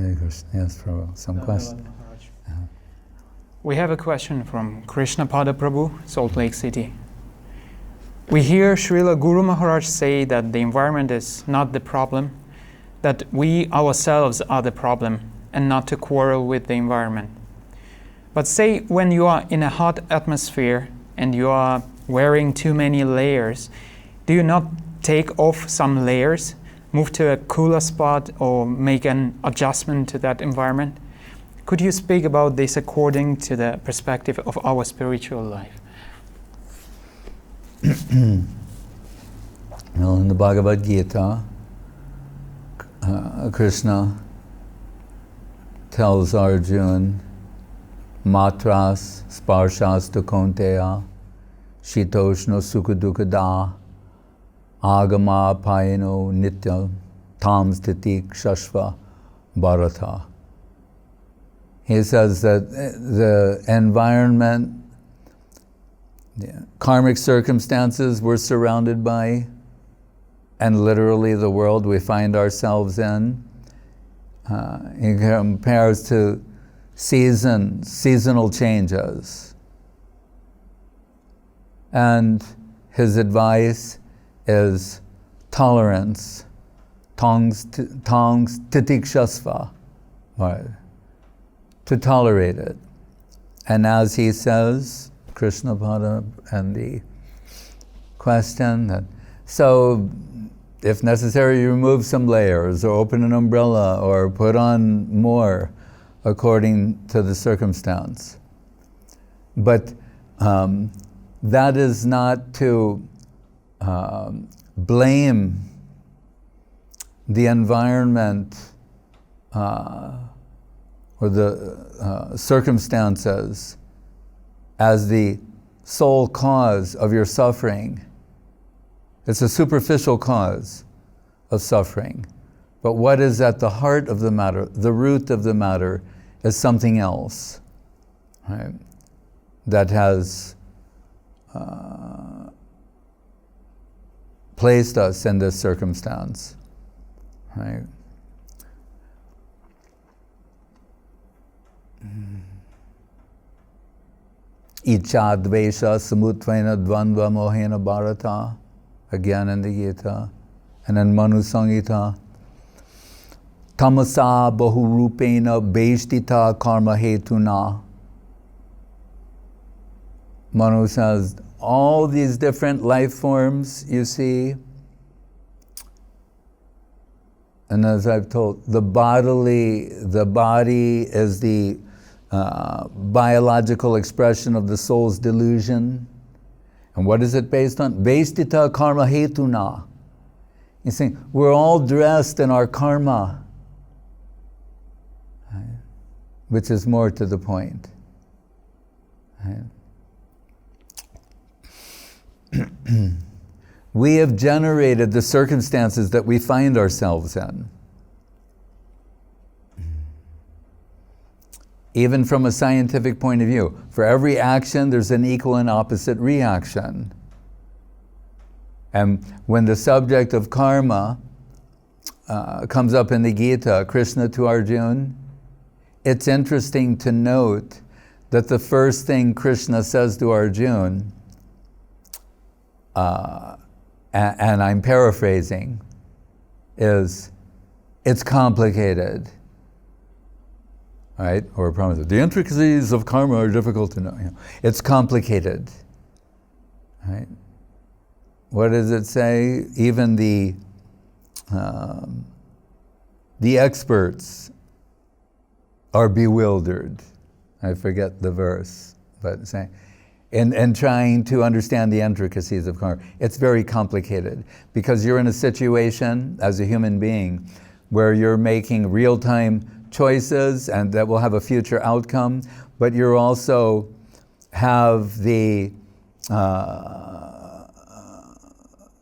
Hare Krishna. Yes, Prabhu. Some question? We have a question from Krishna Pada Prabhu, Salt Lake City. We hear Srila Guru Maharaj say that the environment is not the problem, that we ourselves are the problem, and not to quarrel with the environment. But say when you are in a hot atmosphere and you are wearing too many layers, do you not take off some layers, move to a cooler spot, or make an adjustment to that environment? Could you speak about this according to the perspective of our spiritual life? Well, in the Bhagavad Gita, Krishna tells Arjuna, Matras sparshas tu konteya, shitoshno sukadukada, agama payano nitya, tam stiti kshashva bharata. He says that the environment, karmic circumstances we're surrounded by, and literally the world we find ourselves in, he compares to seasonal changes. And his advice is tolerance, tongs titikshasva, right? To tolerate it. And as he says, Krishna Pada and the question that, so if necessary, you remove some layers or open an umbrella or put on more according to the circumstance. But that is not to blame the environment or the circumstances as the sole cause of your suffering. It's a superficial cause of suffering. But what is at the heart of the matter, the root of the matter, is something else, right? That has placed us in this circumstance, right? Icha dvesha samutvena dvandva mohena bharata, again in the Gita, and in Manu Samhita, tamasa bahurupena beshtita karma hetuna. Manu says, all these different life forms you see, and as I've told, the body is the biological expression of the soul's delusion. And what is it based on? Vestita karma hetuna. He's saying, we're all dressed in our karma, right? Which is more to the point. Right? We have generated the circumstances that we find ourselves in. Even from a scientific point of view, for every action, there's an equal and opposite reaction. And when the subject of karma comes up in the Gita, Krishna to Arjuna, it's interesting to note that the first thing Krishna says to Arjuna, and I'm paraphrasing, is, it's complicated. Right? Or promise. The intricacies of karma are difficult to know. You know, it's complicated. Right? What does it say? Even the experts are bewildered. I forget the verse, but saying, in trying to understand the intricacies of karma, it's very complicated because you're in a situation as a human being where you're making real-time choices and that will have a future outcome, but you also have the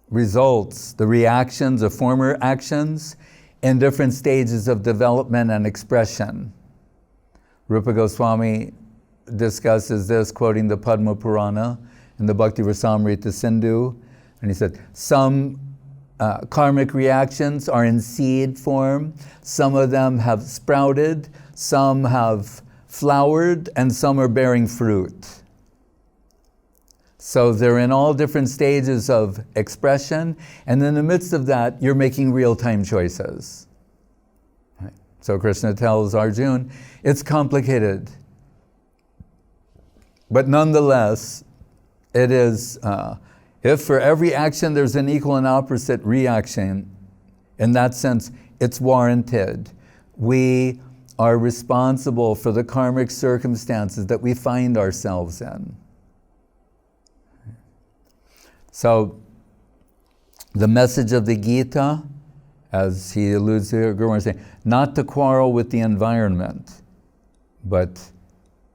results, the reactions of former actions in different stages of development and expression. Rupa Goswami discusses this, quoting the Padma Purana in the Bhakti Rasamrita Sindhu, and he said, some karmic reactions are in seed form. Some of them have sprouted, some have flowered, and some are bearing fruit. So they're in all different stages of expression, and in the midst of that, you're making real-time choices. Right? So Krishna tells Arjuna, it's complicated, but nonetheless, it is, if for every action there's an equal and opposite reaction, in that sense, it's warranted. We are responsible for the karmic circumstances that we find ourselves in. So, the message of the Gita, as he alludes to, Guru Maharaj saying, not to quarrel with the environment, but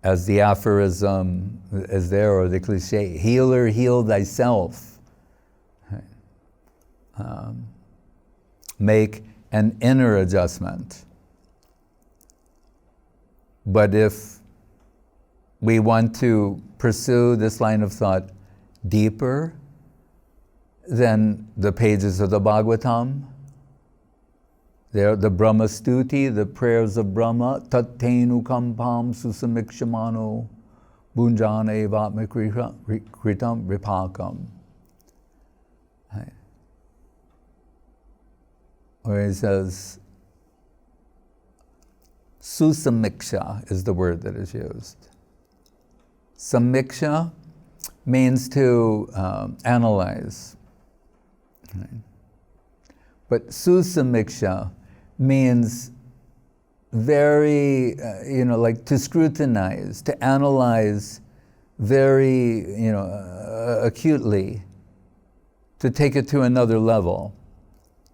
as the aphorism is there, or the cliche, healer, heal thyself. Make an inner adjustment. But if we want to pursue this line of thought deeper than the pages of the Bhagavatam, there, the Brahma Stuti, the prayers of Brahma, Tattenu Kampam Susamikshamano Bunjane Vatmakritam Ripakam. Where he says, Susamiksha is the word that is used. Samiksha means to analyze. Right? But susamiksha means very, like to scrutinize, to analyze very, acutely, to take it to another level.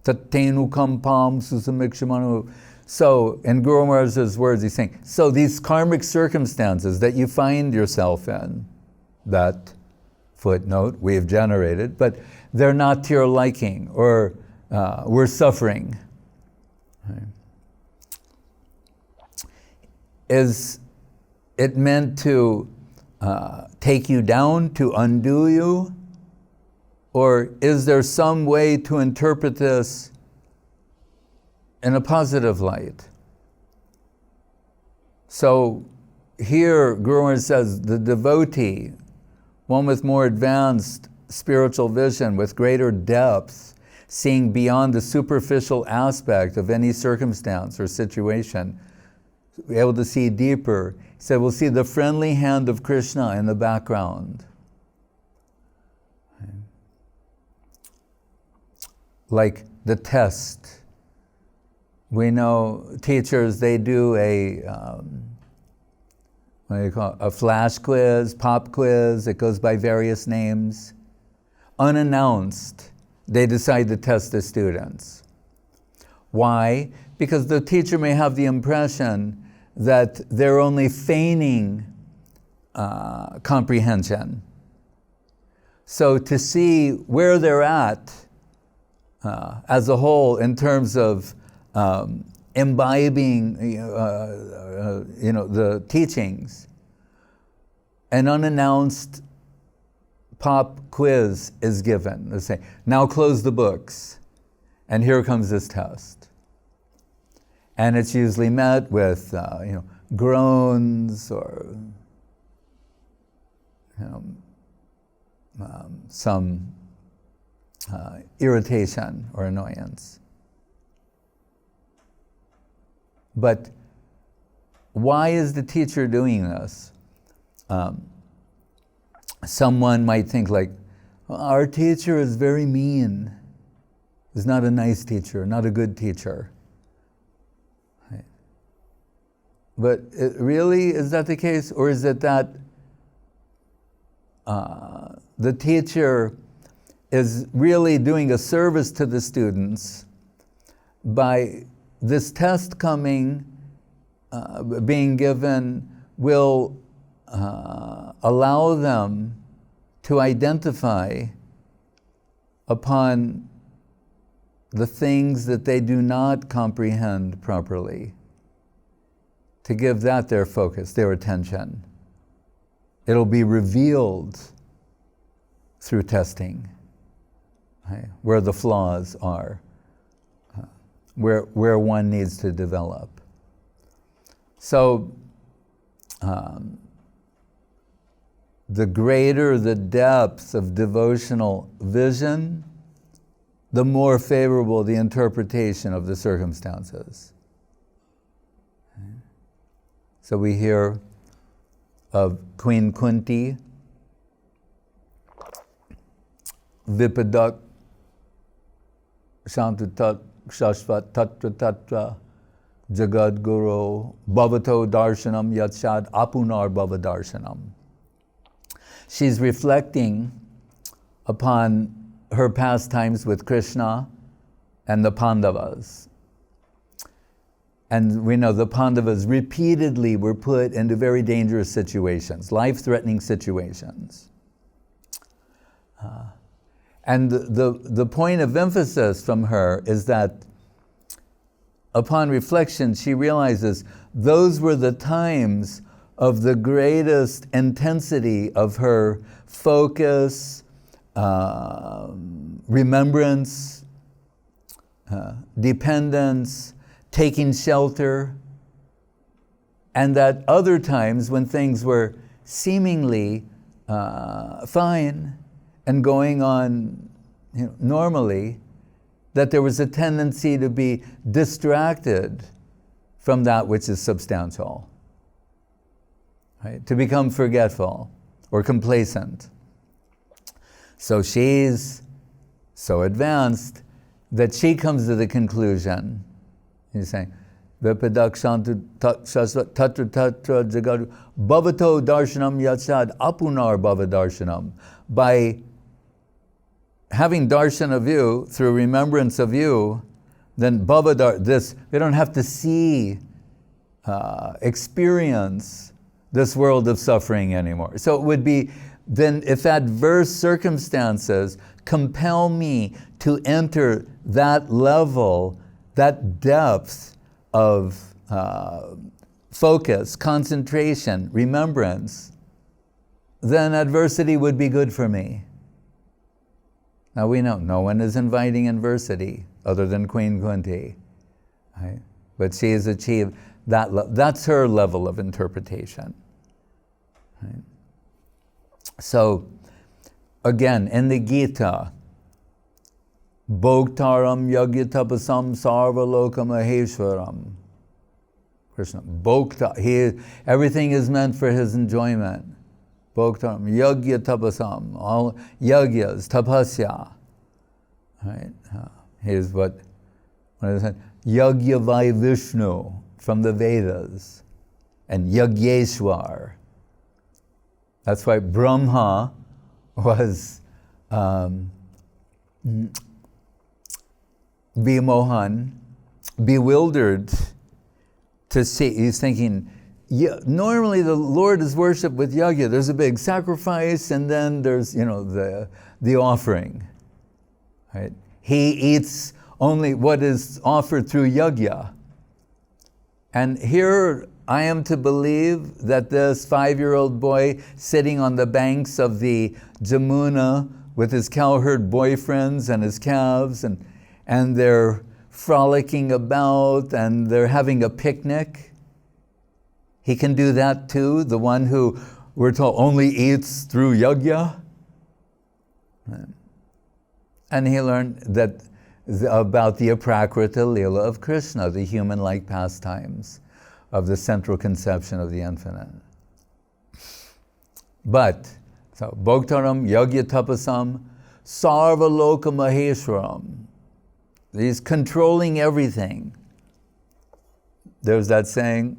Tattenu kampam susamikshamanu. So, in Guru Maharaj's words, he's saying, so these karmic circumstances that you find yourself in, that footnote we've generated, but they're not to your liking, or we're suffering. Right. Is it meant to take you down, to undo you? Or is there some way to interpret this in a positive light? So here, Guru Maharaj says, the devotee, one with more advanced spiritual vision, with greater depth, seeing beyond the superficial aspect of any circumstance or situation, be able to see deeper. He said, we'll see the friendly hand of Krishna in the background. Like the test. We know teachers, they do a flash quiz, pop quiz. It goes by various names. Unannounced, they decide to test the students. Why? Because the teacher may have the impression that they're only feigning comprehension. So to see where they're at as a whole in terms of imbibing the teachings, an unannounced pop quiz is given. They say, now close the books, and here comes this test. And it's usually met with groans or some irritation or annoyance. But why is the teacher doing this? Someone might think like, our teacher is very mean. He's not a nice teacher, not a good teacher. Right. But really, is that the case? Or is it that the teacher is really doing a service to the students by this test coming, being given, will allow them to identify upon the things that they do not comprehend properly, to give that their focus, their attention. It'll be revealed through testing. right? Where the flaws are, where one needs to develop. So, the greater the depth of devotional vision, the more favorable the interpretation of the circumstances. So we hear of Queen Kunti, Vipadak, Shantutat, Shashvat, Tatra Tatra, Jagad Guru, Bhavato Darshanam Yatshad Apunar Bhava Darshanam. She's reflecting upon her past times with Krishna and the Pandavas. And we know the Pandavas repeatedly were put into very dangerous situations, life-threatening situations. And the point of emphasis from her is that upon reflection, she realizes those were the times of the greatest intensity of her focus, remembrance, dependence, taking shelter, and that other times when things were seemingly fine and going on normally, that there was a tendency to be distracted from that which is substantial, right? To become forgetful or complacent. So she's so advanced that she comes to the conclusion, he's saying, Vipadak Tatra Tatra Jagadu Bhavato Darshanam Yatshad Apunar Bhava Darshanam. By having darshan of you, through remembrance of you, then bhava this, we don't have to see, experience this world of suffering anymore. So it would be, then if adverse circumstances compel me to enter that level, that depth of focus, concentration, remembrance, then adversity would be good for me. Now we know no one is inviting adversity other than Queen Kunti, right? But she has achieved that. That's her level of interpretation. Right? So, again, in the Gita, Bhoktaram Yagyatapasam Sarvaloka Maheshwaram. Krishna, Bhokta, everything is meant for his enjoyment. Bhoktaram Yagyatapasam, all yagyas, tapasya. Right? Here's what is it? Yagyavai Vishnu from the Vedas, and Yagyeshwar. That's why Brahma was Vimohan, bewildered to see. He's thinking, normally the Lord is worshipped with yagya. There's a big sacrifice, and then there's the offering. Right? He eats only what is offered through yagya. And here I am to believe that this 5-year-old boy sitting on the banks of the Jamuna with his cowherd boyfriends and his calves, and they're frolicking about and they're having a picnic. He can do that too, the one who we're told only eats through yagya. And he learned that about the aprakrita lila of Krishna, the human-like pastimes of the central conception of the infinite. But, so, Bhoktaram Yagya Tapasam Sarvaloka Maheshwaram. He's controlling everything. There's that saying,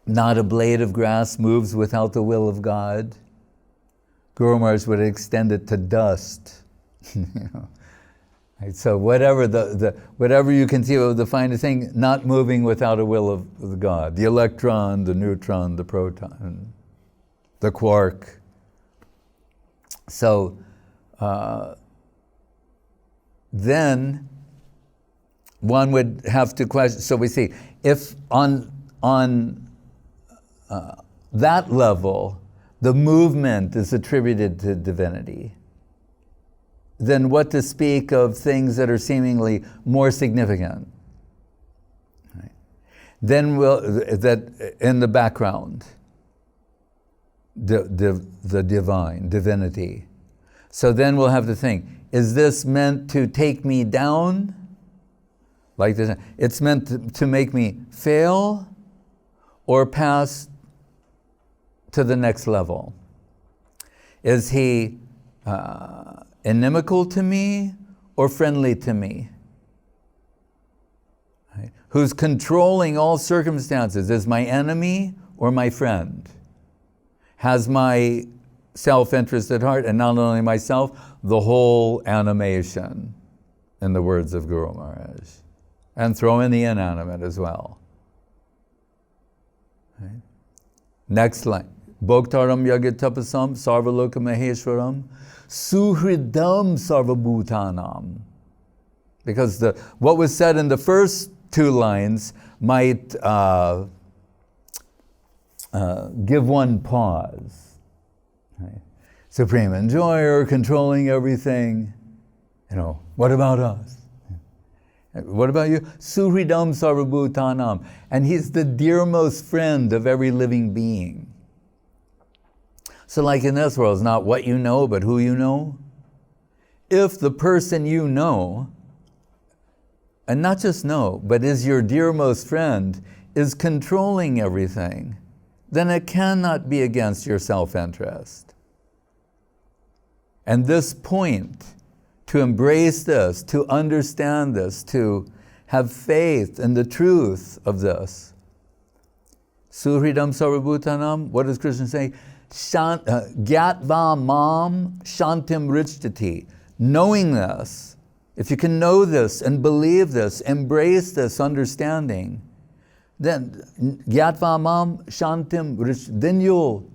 not a blade of grass moves without the will of God. Guru Maharaj would extend it to dust. Right? So whatever whatever you conceive of the finest thing, not moving without a will of God. The electron, the neutron, the proton, the quark. So then one would have to question. So we see if on that level, the movement is attributed to divinity. then what to speak of things that are seemingly more significant? Right. Then that in the background, the divine, divinity. So then we'll have to think, is this meant to take me down? Like this, it's meant to make me fail or pass to the next level. Is he inimical to me or friendly to me? Right? Who's controlling all circumstances? Is my enemy or my friend? Has my self-interest at heart, and not only myself, the whole animation, in the words of Guru Maharaj. And throw in the inanimate as well. Right? Next line. Bhoktaram yagatapasam sarvaloka maheshwaram suhridam sarvabhutanam. Because what was said in the first two lines might give one pause. Right? Supreme enjoyer, controlling everything. What about us? What about you? Suhridam sarvabhutanam. And he's the dearmost friend of every living being. So like in this world, it's not what you know, but who you know. If the person you know, and not just know, but is your dearmost friend, is controlling everything, then it cannot be against your self-interest. And this point, to embrace this, to understand this, to have faith in the truth of this. Suhridam sarvabhutanam, what does Krishna say? Gyatva mam shantim richtati. Knowing this, if you can know this and believe this, embrace this understanding, then gyatva mam shantim richtati, then you'll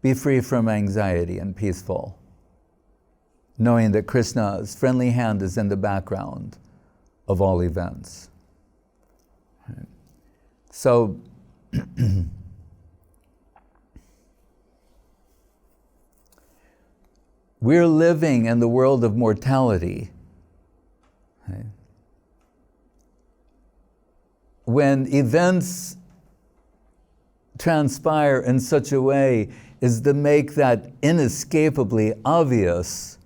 be free from anxiety and peaceful, knowing that Krishna's friendly hand is in the background of all events. So, we're living in the world of mortality. Right? When events transpire in such a way as to make that inescapably obvious,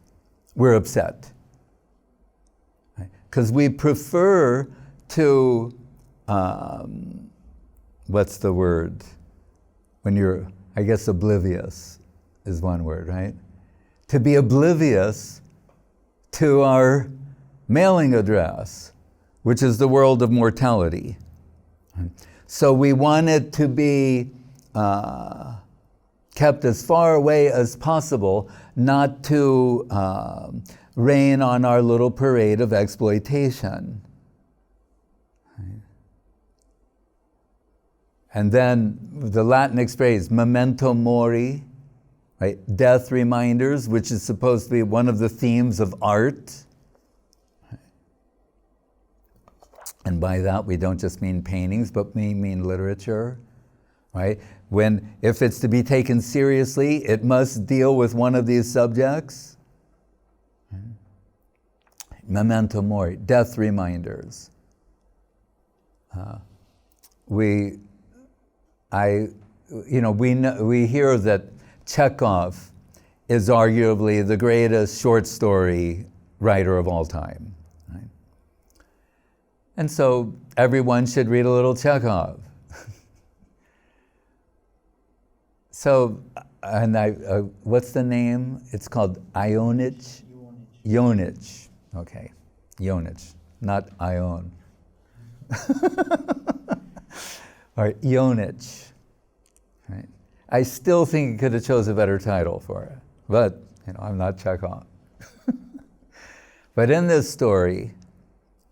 we're upset. Because we prefer to, what's the word? When you're, I guess oblivious is one word, right? To be oblivious to our mailing address, which is the world of mortality. So we want it to be kept as far away as possible, not to rain on our little parade of exploitation. And then the Latin phrase, memento mori, right? Death reminders, which is supposed to be one of the themes of art. And by that, we don't just mean paintings, but we mean literature, right? If it's to be taken seriously, it must deal with one of these subjects. Memento mori, death reminders. We hear that Chekhov is arguably the greatest short story writer of all time. Right? And so everyone should read a little Chekhov. So, and what's the name? It's called Ionich? Ionich. Okay, Ionich, not Ion. All right, Ionich. Right. I still think he could have chose a better title for it, but I'm not Chekhov. But in this story,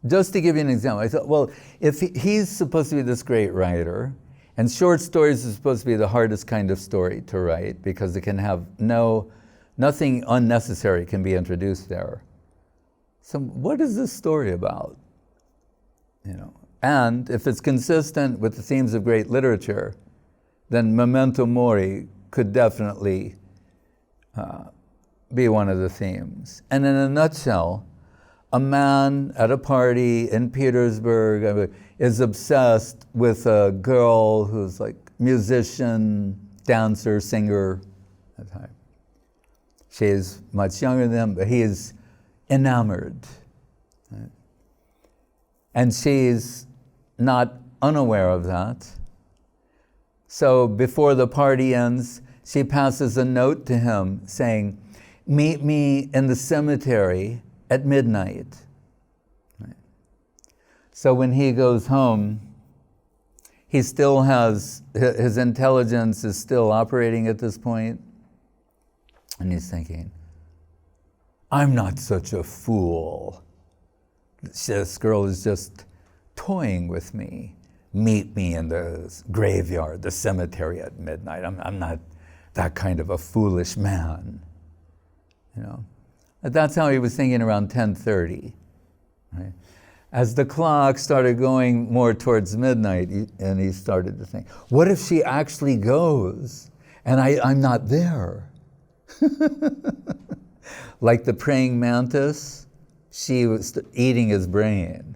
just to give you an example, I thought, well, if he's supposed to be this great writer, and short stories is supposed to be the hardest kind of story to write because it can have nothing unnecessary can be introduced there. So what is this story about? And if it's consistent with the themes of great literature, then memento mori could definitely be one of the themes. And in a nutshell, a man at a party in Petersburg is obsessed with a girl who's like musician, dancer, singer. She's much younger than him, but he is enamored. Right? And she's not unaware of that. So before the party ends, she passes a note to him saying, "Meet me in the cemetery at midnight." Right? So when he goes home, he still has, his intelligence is still operating at this point. And he's thinking, I'm not such a fool. This girl is just toying with me. Meet me in the graveyard, the cemetery at midnight. I'm not that kind of a foolish man. You know, that's how he was thinking around 10:30. Right? As the clock started going more towards midnight, and he started to think, what if she actually goes and I'm not there? Like the praying mantis, she was eating his brain.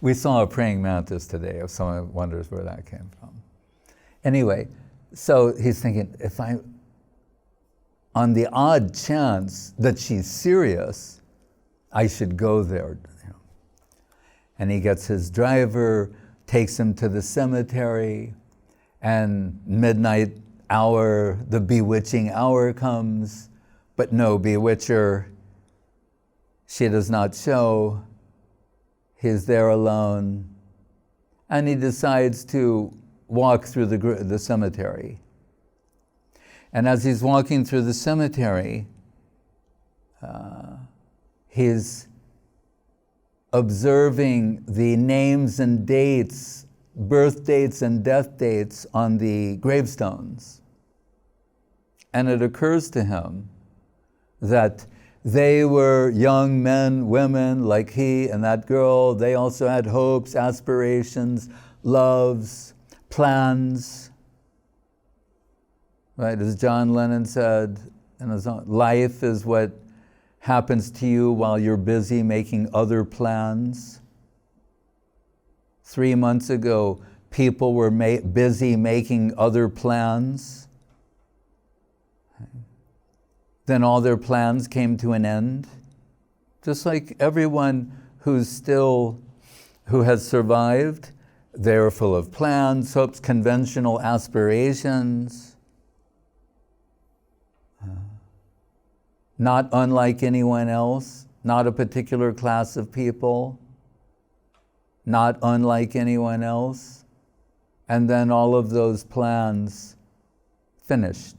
We saw a praying mantis today, if someone wonders where that came from. Anyway, so he's thinking, if on the odd chance that she's serious, I should go there. You know. And he gets his driver, takes him to the cemetery, and midnight hour, the bewitching hour comes, but no bewitcher. She does not show. He's there alone, and he decides to walk through the cemetery. And as he's walking through the cemetery, he's observing the names and dates, birth dates and death dates on the gravestones. And it occurs to him that they were young men, women like he and that girl. They also had hopes, aspirations, loves, plans. Right, as John Lennon said in his own, life is what happens to you while you're busy making other plans. 3 months ago, people were busy making other plans. Then all their plans came to an end. Just like everyone who has survived, they're full of plans, hopes, conventional aspirations. Not unlike anyone else, not a particular class of people, not unlike anyone else. And then all of those plans finished,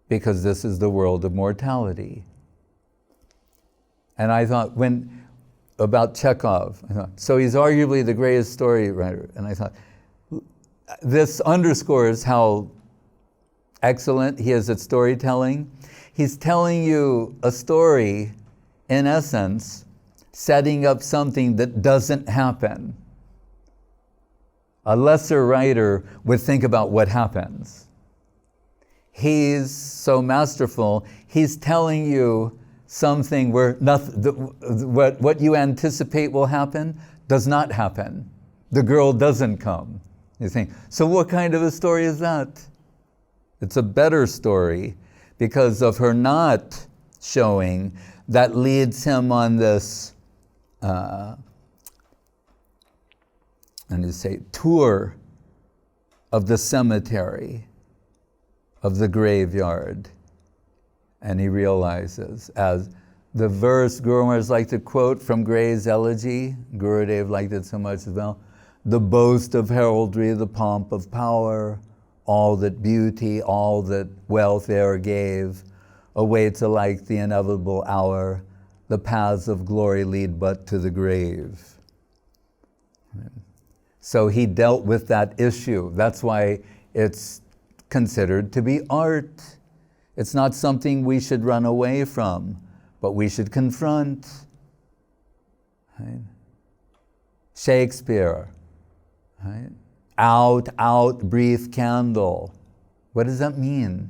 because this is the world of mortality. And I thought, about Chekhov, so he's arguably the greatest story writer, and I thought, this underscores how excellent he is at storytelling. He's telling you a story, in essence, setting up something that doesn't happen. A lesser writer would think about what happens. He's so masterful, he's telling you something where what you anticipate will happen does not happen. The girl doesn't come. You think, so what kind of a story is that? It's a better story because of her not showing that leads him on this tour of the cemetery, of the graveyard. And he realizes, as the verse Guru Maharaj liked to quote from Gray's elegy, Gurudev liked it so much as well, the boast of heraldry, the pomp of power, all that beauty, all that wealth e'er gave, awaits alike the inevitable hour, the paths of glory lead but to the grave. So he dealt with that issue. That's why it's considered to be art. It's not something we should run away from, but we should confront. Right? Shakespeare, right? Out, out, breathe candle. What does that mean?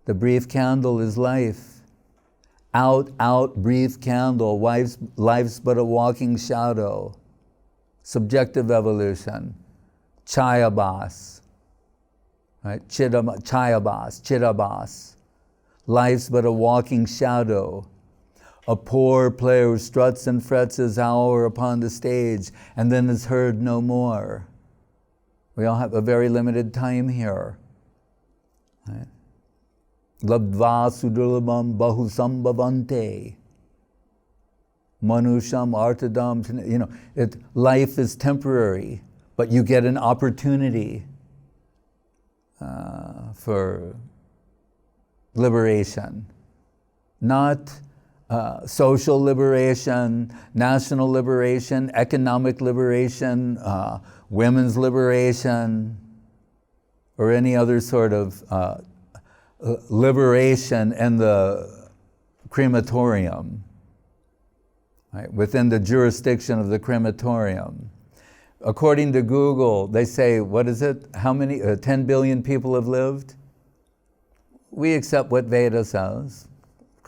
The brief candle is life. Out, out, brief candle. Life's but a walking shadow. Subjective evolution. Chayabhas. Right? Chayabhas, chirabhas. Life's but a walking shadow. A poor player who struts and frets his hour upon the stage and then is heard no more. We all have a very limited time here. Right? Labdva sudurlabham bahusambhavante. Manusham artadam. Life is temporary, but you get an opportunity for liberation. Not social liberation, national liberation, economic liberation, women's liberation, or any other sort of liberation in the crematorium, right? Within the jurisdiction of the crematorium. According to Google, they say, what is it? How many? 10 billion people have lived? We accept what Veda says.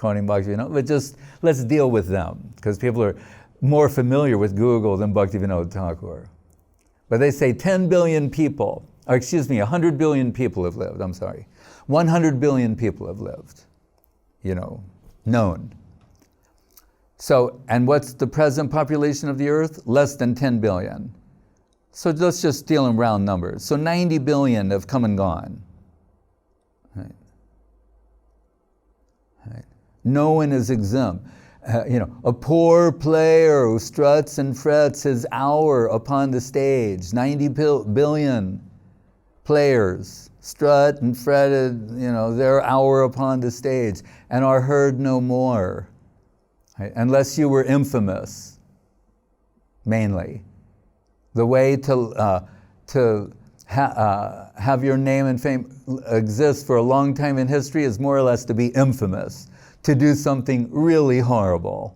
But just let's deal with them, because people are more familiar with Google than Bhaktivinoda Thakur. But they say 10 billion people, 100 billion people have lived, 100 billion people have lived, known. So, and what's the present population of the earth? Less than 10 billion. So let's just deal in round numbers. So 90 billion have come and gone. Right. Right. No one is exempt. A poor player who struts and frets his hour upon the stage. 90 billion players strut and fretted, their hour upon the stage and are heard no more. Right? Unless you were infamous, mainly. The way to have your name and fame exist for a long time in history is more or less to be infamous, to do something really horrible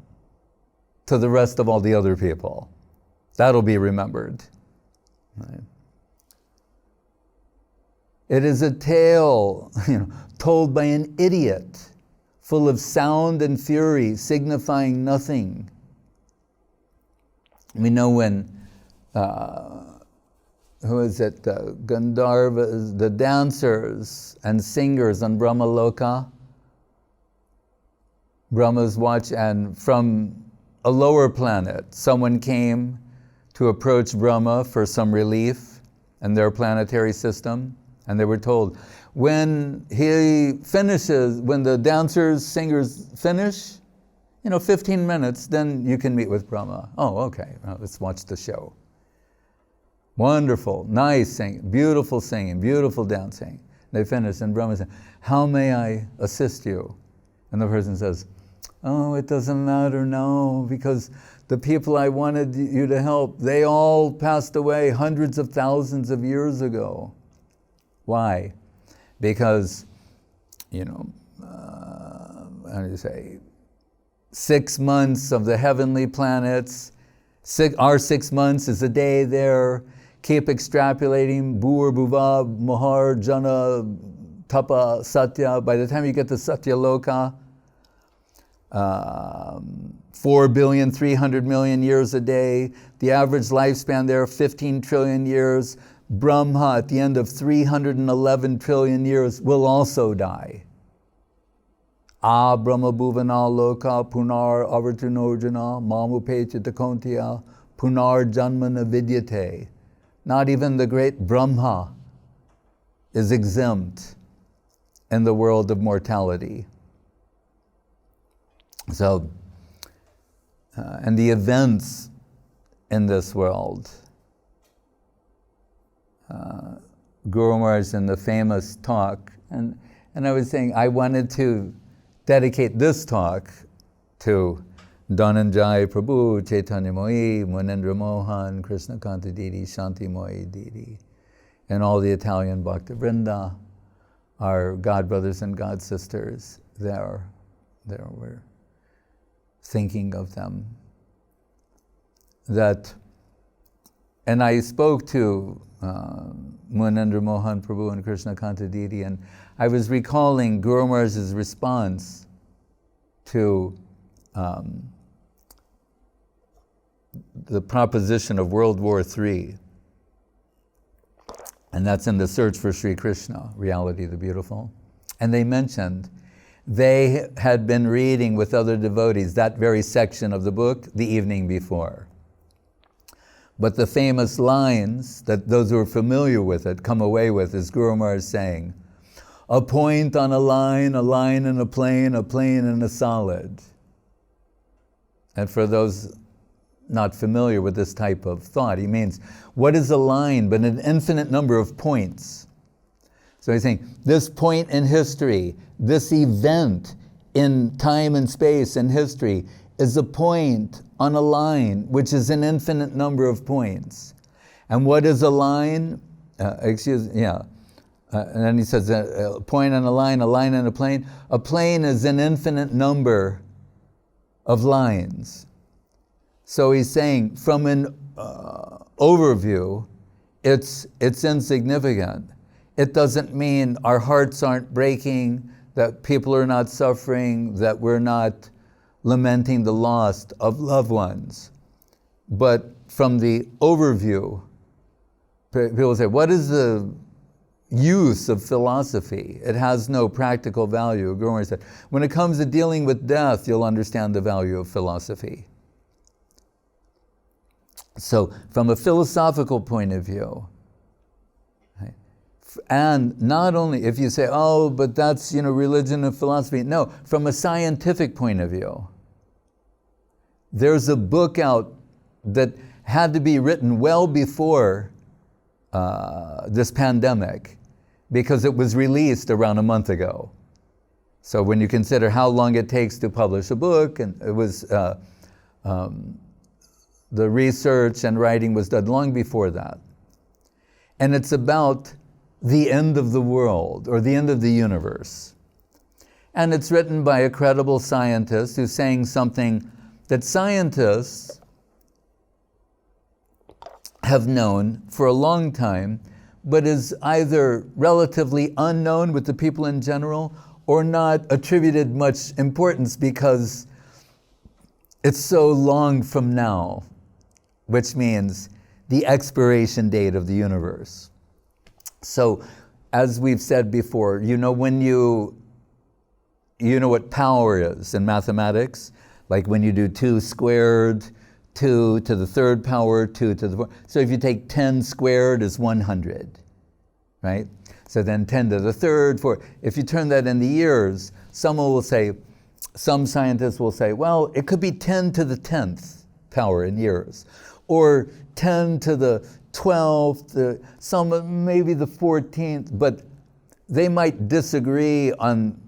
to the rest of all the other people. That'll be remembered. Right? It is a tale, told by an idiot, full of sound and fury, signifying nothing. We know when, Gandharvas, the dancers and singers on Brahmaloka, Brahma's watch, and from a lower planet, someone came to approach Brahma for some relief in their planetary system, and they were told, when the dancers, singers finish, 15 minutes, then you can meet with Brahma. Oh, okay, well, let's watch the show. Wonderful, nice singing, beautiful dancing. They finish, and Brahma says, how may I assist you? And the person says, oh, it doesn't matter now, because the people I wanted you to help, they all passed away hundreds of thousands of years ago. Why? Because, 6 months of the heavenly planets, our 6 months is a day there. Keep extrapolating, Bhur, Bhuva, Mohar, Jana, Tapa, Satya. By the time you get to Satya Loka, 4,300,000,000 years a day. The average lifespan there, 15 trillion years. Brahma, at the end of 311 trillion years, will also die. Brahma bhuvana loka punar avartunojana mamupe chitakontiya punar janmana vidyate. Not even the great Brahma is exempt in the world of mortality. So, and the events in this world, Guru Maharaj in the famous talk, and I was saying I wanted to dedicate this talk to Dhananjay Prabhu, Chaitanya Mohi, Munendra Mohan, Krishna Kanta Didi, Shanti Mohi Didi, and all the Italian Bhakta Vrinda, our God brothers and God sisters there we're thinking of them. And I spoke to Munendra Mohan Prabhu and Krishna Kanta Didi, and I was recalling Guru Maharaj's response to the proposition of World War III. And that's in the Search for Sri Krishna, Reality the Beautiful. And they mentioned they had been reading with other devotees that very section of the book the evening before. But the famous lines that those who are familiar with it come away with is Guru Maharaj saying, a point on a line in a plane in a solid. And for those not familiar with this type of thought, he means, what is a line but an infinite number of points? So he's saying, this point in history, this event in time and space and history is a point on a line, which is an infinite number of points. And what is a line? And then he says, a point on a line in a plane. A plane is an infinite number of lines. So he's saying, from an overview, it's insignificant. It doesn't mean our hearts aren't breaking, that people are not suffering, that we're not lamenting the loss of loved ones. But from the overview, people say, what is the use of philosophy? It has no practical value. Guru Maharaj said, when it comes to dealing with death, you'll understand the value of philosophy. So from a philosophical point of view, and not only if you say, oh, but that's, religion and philosophy. No, from a scientific point of view, there's a book out that had to be written well before this pandemic, because it was released around a month ago. So when you consider how long it takes to publish a book, and it was, the research and writing was done long before that. And it's about the end of the world, or the end of the universe. And it's written by a credible scientist who's saying something that scientists have known for a long time, but is either relatively unknown with the people in general, or not attributed much importance because it's so long from now, which means the expiration date of the universe. So, as we've said before, when you know what power is in mathematics, like when you do 2 squared, 2 to the third power, 2 to the fourth. So if you take 10 squared is 100, right? So then 10 to the third, 4. If you turn that into years, some scientists will say, well, it could be 10 to the 10th power in years, or 10 to the 12th, some maybe the 14th, but they might disagree on,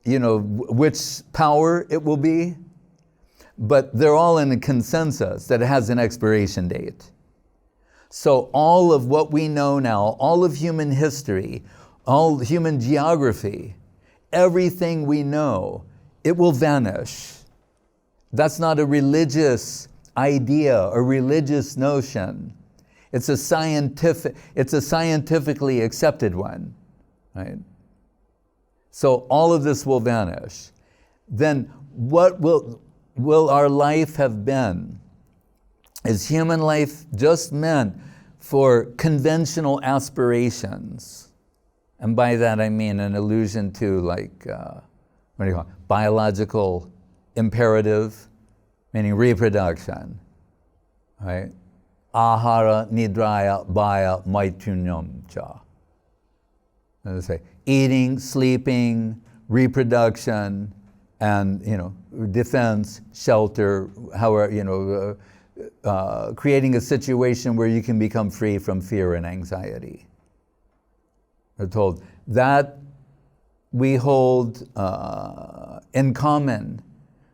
which power it will be, but they're all in a consensus that it has an expiration date. So all of what we know now, all of human history, all human geography, everything we know, it will vanish. That's not a religious idea, a religious notion. It's a scientifically accepted one, right? So all of this will vanish. Then what will our life have been? Is human life just meant for conventional aspirations? And by that I mean an allusion to biological imperative, meaning reproduction, right? Ahara, nidraya, bhaya, maitunyam cha. They say eating, sleeping, reproduction, and defense, shelter, however, creating a situation where you can become free from fear and anxiety. We're told that we hold in common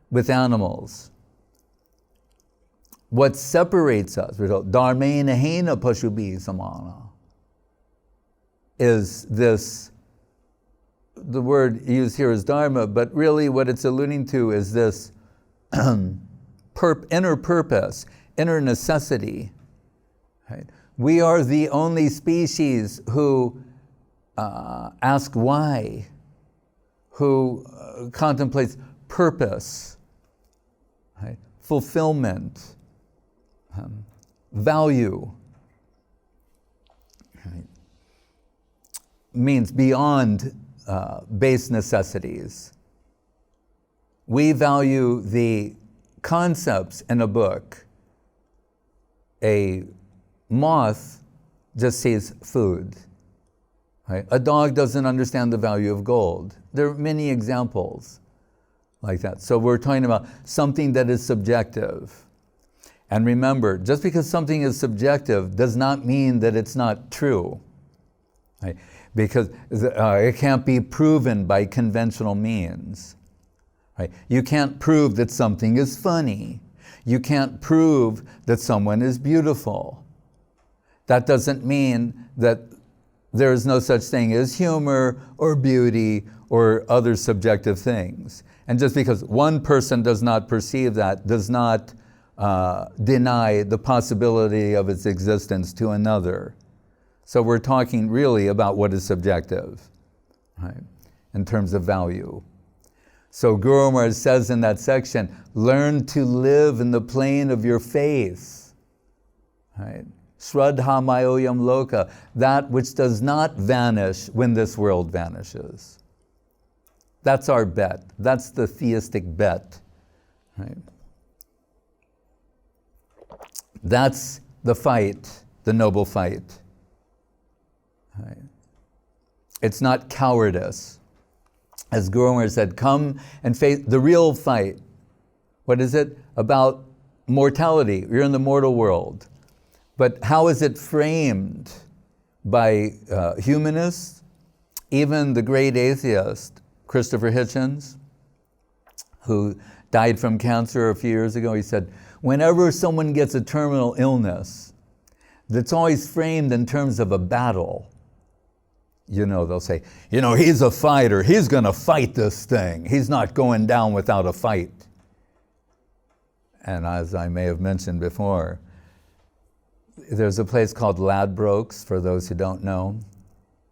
with animals. What separates us, we're told, dharmena hena pashubi samana, is this, the word used here is dharma, but really what it's alluding to is this inner purpose, inner necessity. Right? We are the only species who ask why, who contemplates purpose, right? Fulfillment, value, right? Means beyond base necessities. We value the concepts in a book. A moth just sees food. Right? A dog doesn't understand the value of gold. There are many examples like that. So we're talking about something that is subjective. And remember, just because something is subjective does not mean that it's not true. Right? Because it can't be proven by conventional means. Right? You can't prove that something is funny. You can't prove that someone is beautiful. That doesn't mean that there is no such thing as humor or beauty or other subjective things. And just because one person does not perceive that does not deny the possibility of its existence to another. So we're talking really about what is subjective, right, in terms of value. So Guru Maharaj says in that section, learn to live in the plane of your faith, right? Shraddha mayoyam loka, that which does not vanish when this world vanishes. That's our bet. That's the theistic bet, right? That's the fight, the noble fight. Right? It's not cowardice. As Guru Maharaj said, come and face the real fight. What is it? About mortality. You're in the mortal world. But how is it framed by humanists? Even the great atheist, Christopher Hitchens, who died from cancer a few years ago, he said, whenever someone gets a terminal illness, that's always framed in terms of a battle. You know, they'll say, you know, he's a fighter. He's going to fight this thing. He's not going down without a fight. And as I may have mentioned before, there's a place called Ladbrokes, for those who don't know.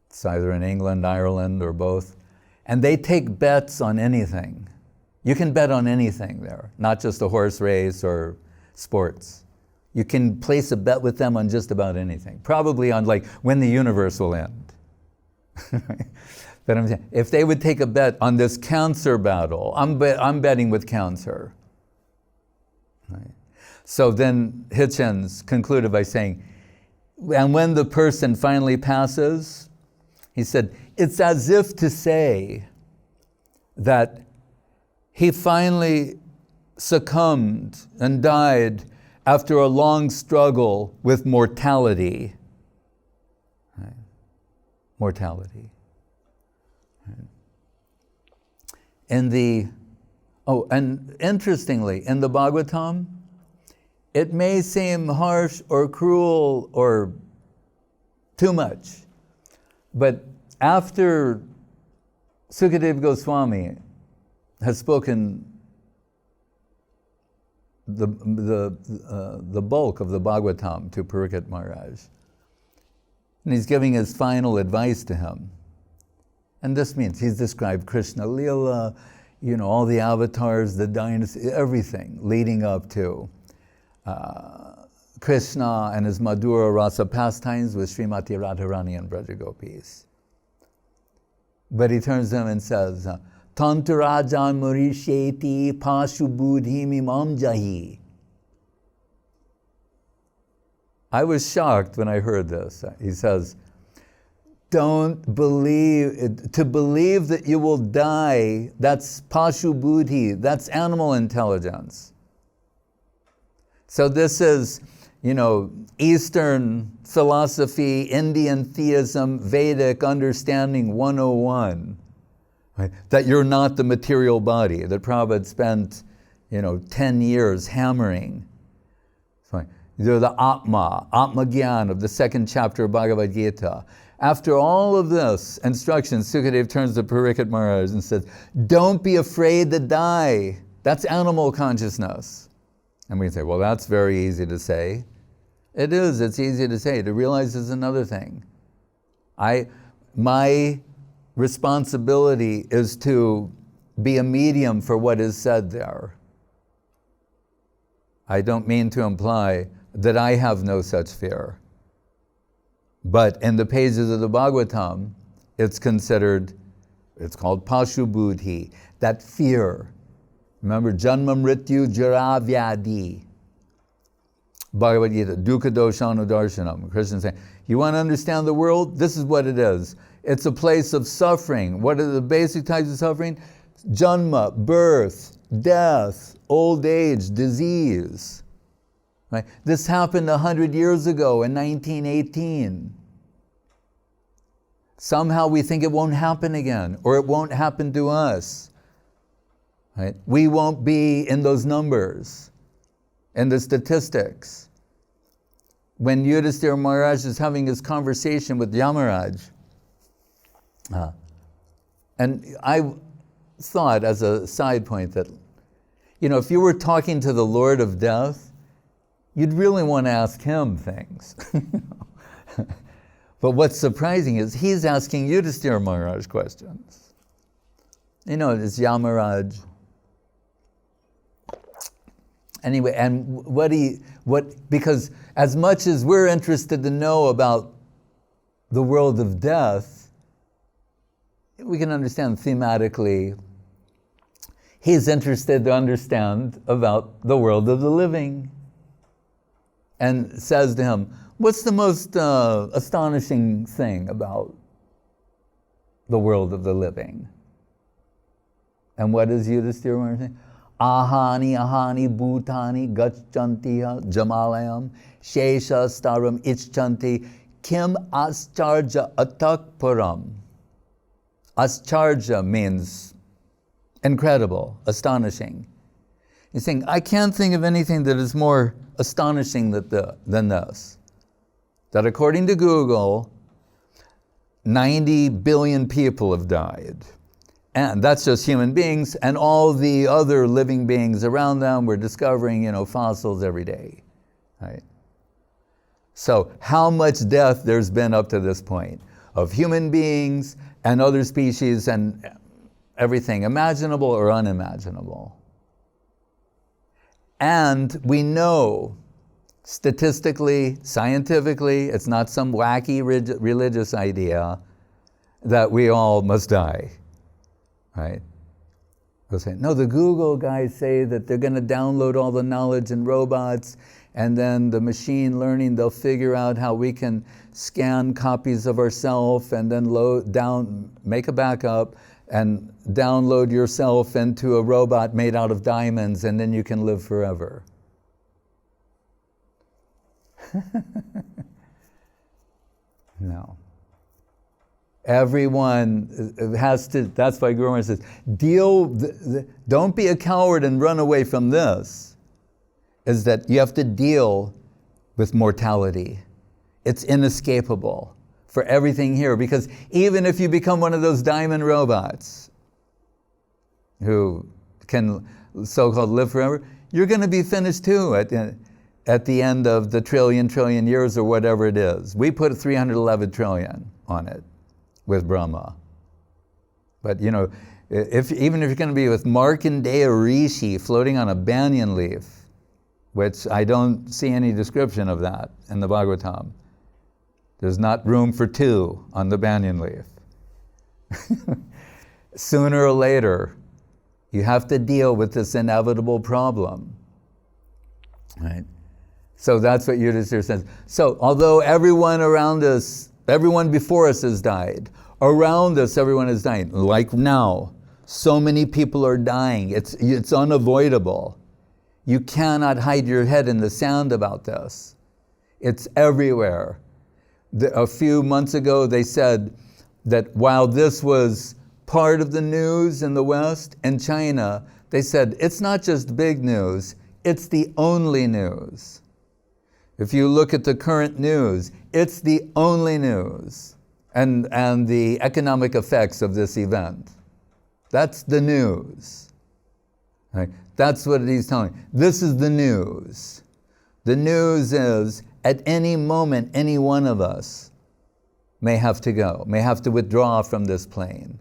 It's either in England, Ireland, or both. And they take bets on anything. You can bet on anything there, not just a horse race or sports. You can place a bet with them on just about anything, probably on like when the universe will end. But I'm saying, if they would take a bet on this cancer battle, I'm betting with cancer. Right? So then Hitchens concluded by saying, and when the person finally passes, he said, it's as if to say that he finally succumbed and died after a long struggle with mortality. Right? Mortality. Right? And interestingly, in the Bhagavatam, it may seem harsh or cruel or too much, but after Sukadeva Goswami has spoken the bulk of the Bhagavatam to Parikshit Maharaj, and he's giving his final advice to him. And this means he's described Krishna Leela, you know, all the avatars, the dynasty, everything leading up to Krishna and his Madhura Rasa pastimes with Srimati Radharani and Braja Gopis. But he turns to him and says, Tantarajan Murisheti Pashu Buddhim Imam Jahi. I was shocked when I heard this. He says, to believe that you will die, that's Pashu Buddhi, that's animal intelligence. So this is, you know, Eastern philosophy, Indian theism, Vedic understanding 101. Right? That you're not the material body, that Prabhupada spent, 10 years hammering. You're the Atma Gyan of the second chapter of Bhagavad Gita. After all of this instruction, Sukadeva turns to Parikshit Maharaj and says, don't be afraid to die. That's animal consciousness. And we say, well, that's very easy to say. It is. It's easy to say. To realize is another thing. My responsibility is to be a medium for what is said there. I don't mean to imply that I have no such fear. But in the pages of the Bhagavatam, it's called Pashu Buddhi, that fear. Remember, Janma Mrityu Jara Vyadi. Bhagavad Gita, Dukkha Doshanu Darshanam. Krishna saying, you want to understand the world? This is what it is. It's a place of suffering. What are the basic types of suffering? Janma, birth, death, old age, disease. Right? This happened 100 years ago in 1918. Somehow we think it won't happen again, or it won't happen to us. Right? We won't be in those numbers, in the statistics. When Yudhisthira Maharaj is having his conversation with Yamaraj, and I thought as a side point that, if you were talking to the Lord of Death, you'd really want to ask him things. But what's surprising is he's asking Yudhisthira Maharaj questions. It's Yamaraj. Anyway, and because as much as we're interested to know about the world of death, we can understand thematically, he's interested to understand about the world of the living. And says to him, what's the most astonishing thing about the world of the living? And what does Yudhisthira Maharaj say? Ahani bhutani gachantiya jamalayam shesha staram icchanti kim ascharja atak param. Ascharja means incredible, astonishing. He's saying, I can't think of anything that is more astonishing than this. That according to Google, 90 billion people have died. And that's just human beings, and all the other living beings around them, we're discovering, fossils every day. Right? So how much death there's been up to this point of human beings and other species and everything imaginable or unimaginable. And we know, statistically, scientifically, it's not some wacky religious idea that we all must die, right? They'll say, no, the Google guys say that they're going to download all the knowledge in robots, and then the machine learning, they'll figure out how we can scan copies of ourselves and then make a backup, and download yourself into a robot made out of diamonds, and then you can live forever. No. Everyone has to, that's why Guru Maharaj says, don't be a coward and run away from this, is that you have to deal with mortality. It's inescapable for everything here, because even if you become one of those diamond robots who can so-called live forever, you're going to be finished too at the end of the trillion years or whatever it is. We put 311 trillion on it with Brahma. But even if you're going to be with Markandeya Rishi floating on a banyan leaf, which I don't see any description of that in the Bhagavatam. There's not room for two on the banyan leaf. Sooner or later, you have to deal with this inevitable problem. Right? So that's what Yudhisthira says. So although everyone around us, everyone before us has died, around us everyone is dying. Like now, so many people are dying. It's unavoidable. You cannot hide your head in the sand about this. It's everywhere. A few months ago, they said that while this was part of the news in the West, in China, they said it's not just big news, it's the only news. If you look at the current news, it's the only news, and the economic effects of this event. That's the news. Right? That's what he's telling. This is the news. The news is at any moment, any one of us may have to go, may have to withdraw from this plane.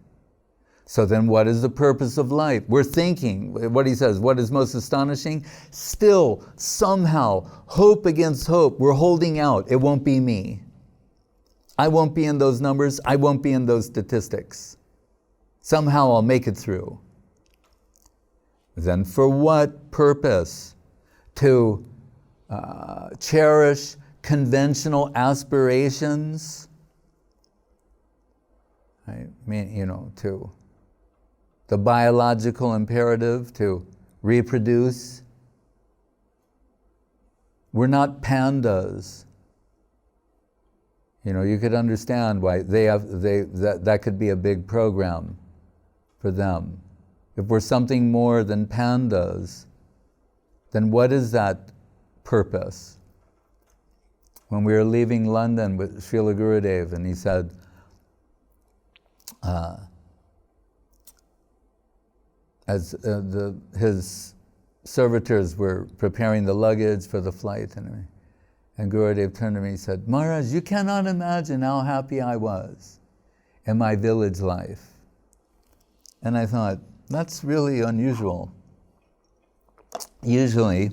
So then what is the purpose of life? We're thinking, what he says, what is most astonishing? Still, somehow, hope against hope, we're holding out. It won't be me. I won't be in those numbers. I won't be in those statistics. Somehow I'll make it through. Then for what purpose? To cherish conventional aspirations? I mean, to the biological imperative to reproduce. We're not pandas. You could understand why that could be a big program for them. If we're something more than pandas, then what is that purpose? When we were leaving London with Srila Gurudev, and he said, as his servitors were preparing the luggage for the flight, and Gurudev turned to me and said, Maharaj, you cannot imagine how happy I was in my village life. And I thought, that's really unusual. Usually,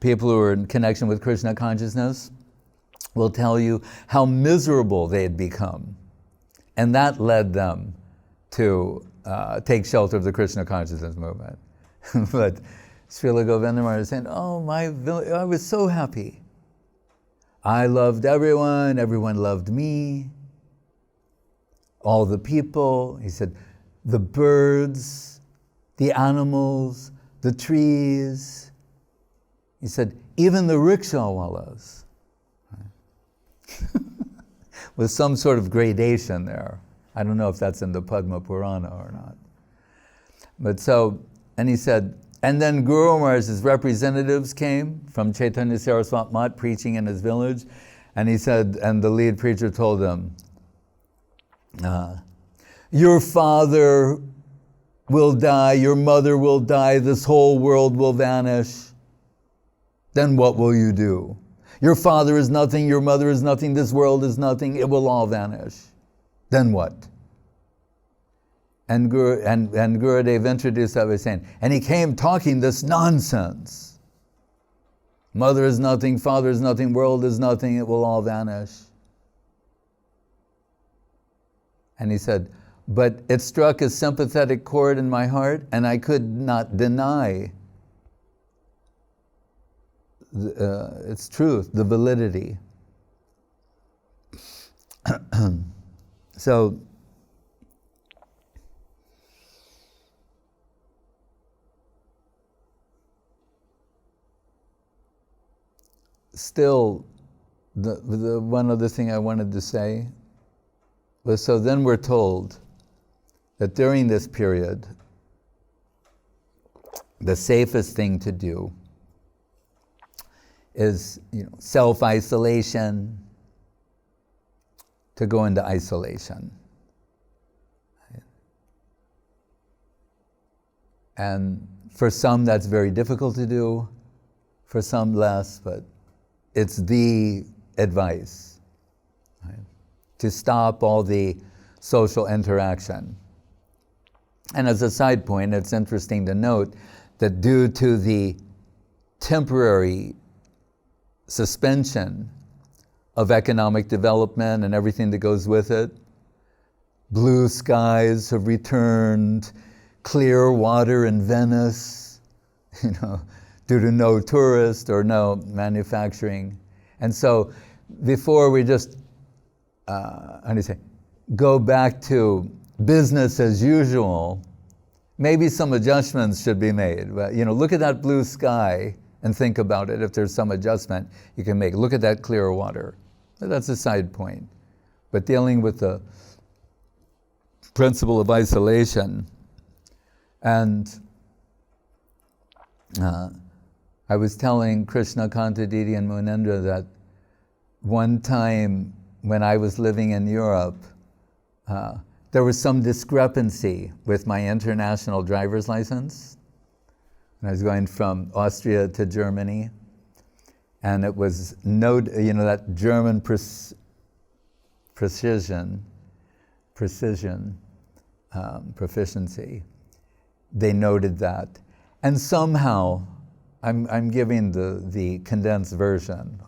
people who are in connection with Krishna consciousness will tell you how miserable they had become. And that led them to take shelter of the Krishna consciousness movement. But Srila Govinda Maharaj is saying, I was so happy. I loved everyone, everyone loved me, all the people. He said, the birds, the animals, the trees. He said, even the rickshaw-wallas. With some sort of gradation there. I don't know if that's in the Padma Purana or not. But and he said, and then Guru Maharaj's representatives came from Chaitanya Saraswat Mat preaching in his village, and he said, and the lead preacher told him, your father will die, your mother will die, this whole world will vanish. Then what will you do? Your father is nothing, your mother is nothing, this world is nothing, it will all vanish. Then what? And Gurudev introduced that by saying, and he came talking this nonsense. Mother is nothing, father is nothing, world is nothing, it will all vanish. And he said, but it struck a sympathetic chord in my heart, and I could not deny its truth, the validity. So, still, the one other thing I wanted to say was, so then we're told that during this period, the safest thing to do is, self-isolation, to go into isolation. And for some that's very difficult to do, for some less, but it's the advice, right? To stop all the social interaction. And as a side point, it's interesting to note that due to the temporary suspension of economic development and everything that goes with it, blue skies have returned, clear water in Venice, due to no tourist or no manufacturing. And so before we just, go back to business as usual, maybe some adjustments should be made. But, look at that blue sky and think about it. If there's some adjustment you can make. Look at that clear water. That's a side point. But dealing with the principle of isolation, and I was telling Krishna, Kanta, Didi, and Munendra that one time when I was living in Europe, there was some discrepancy with my international driver's license. I was going from Austria to Germany, And it was that German precision, proficiency. They noted that, and somehow, I'm giving the condensed version.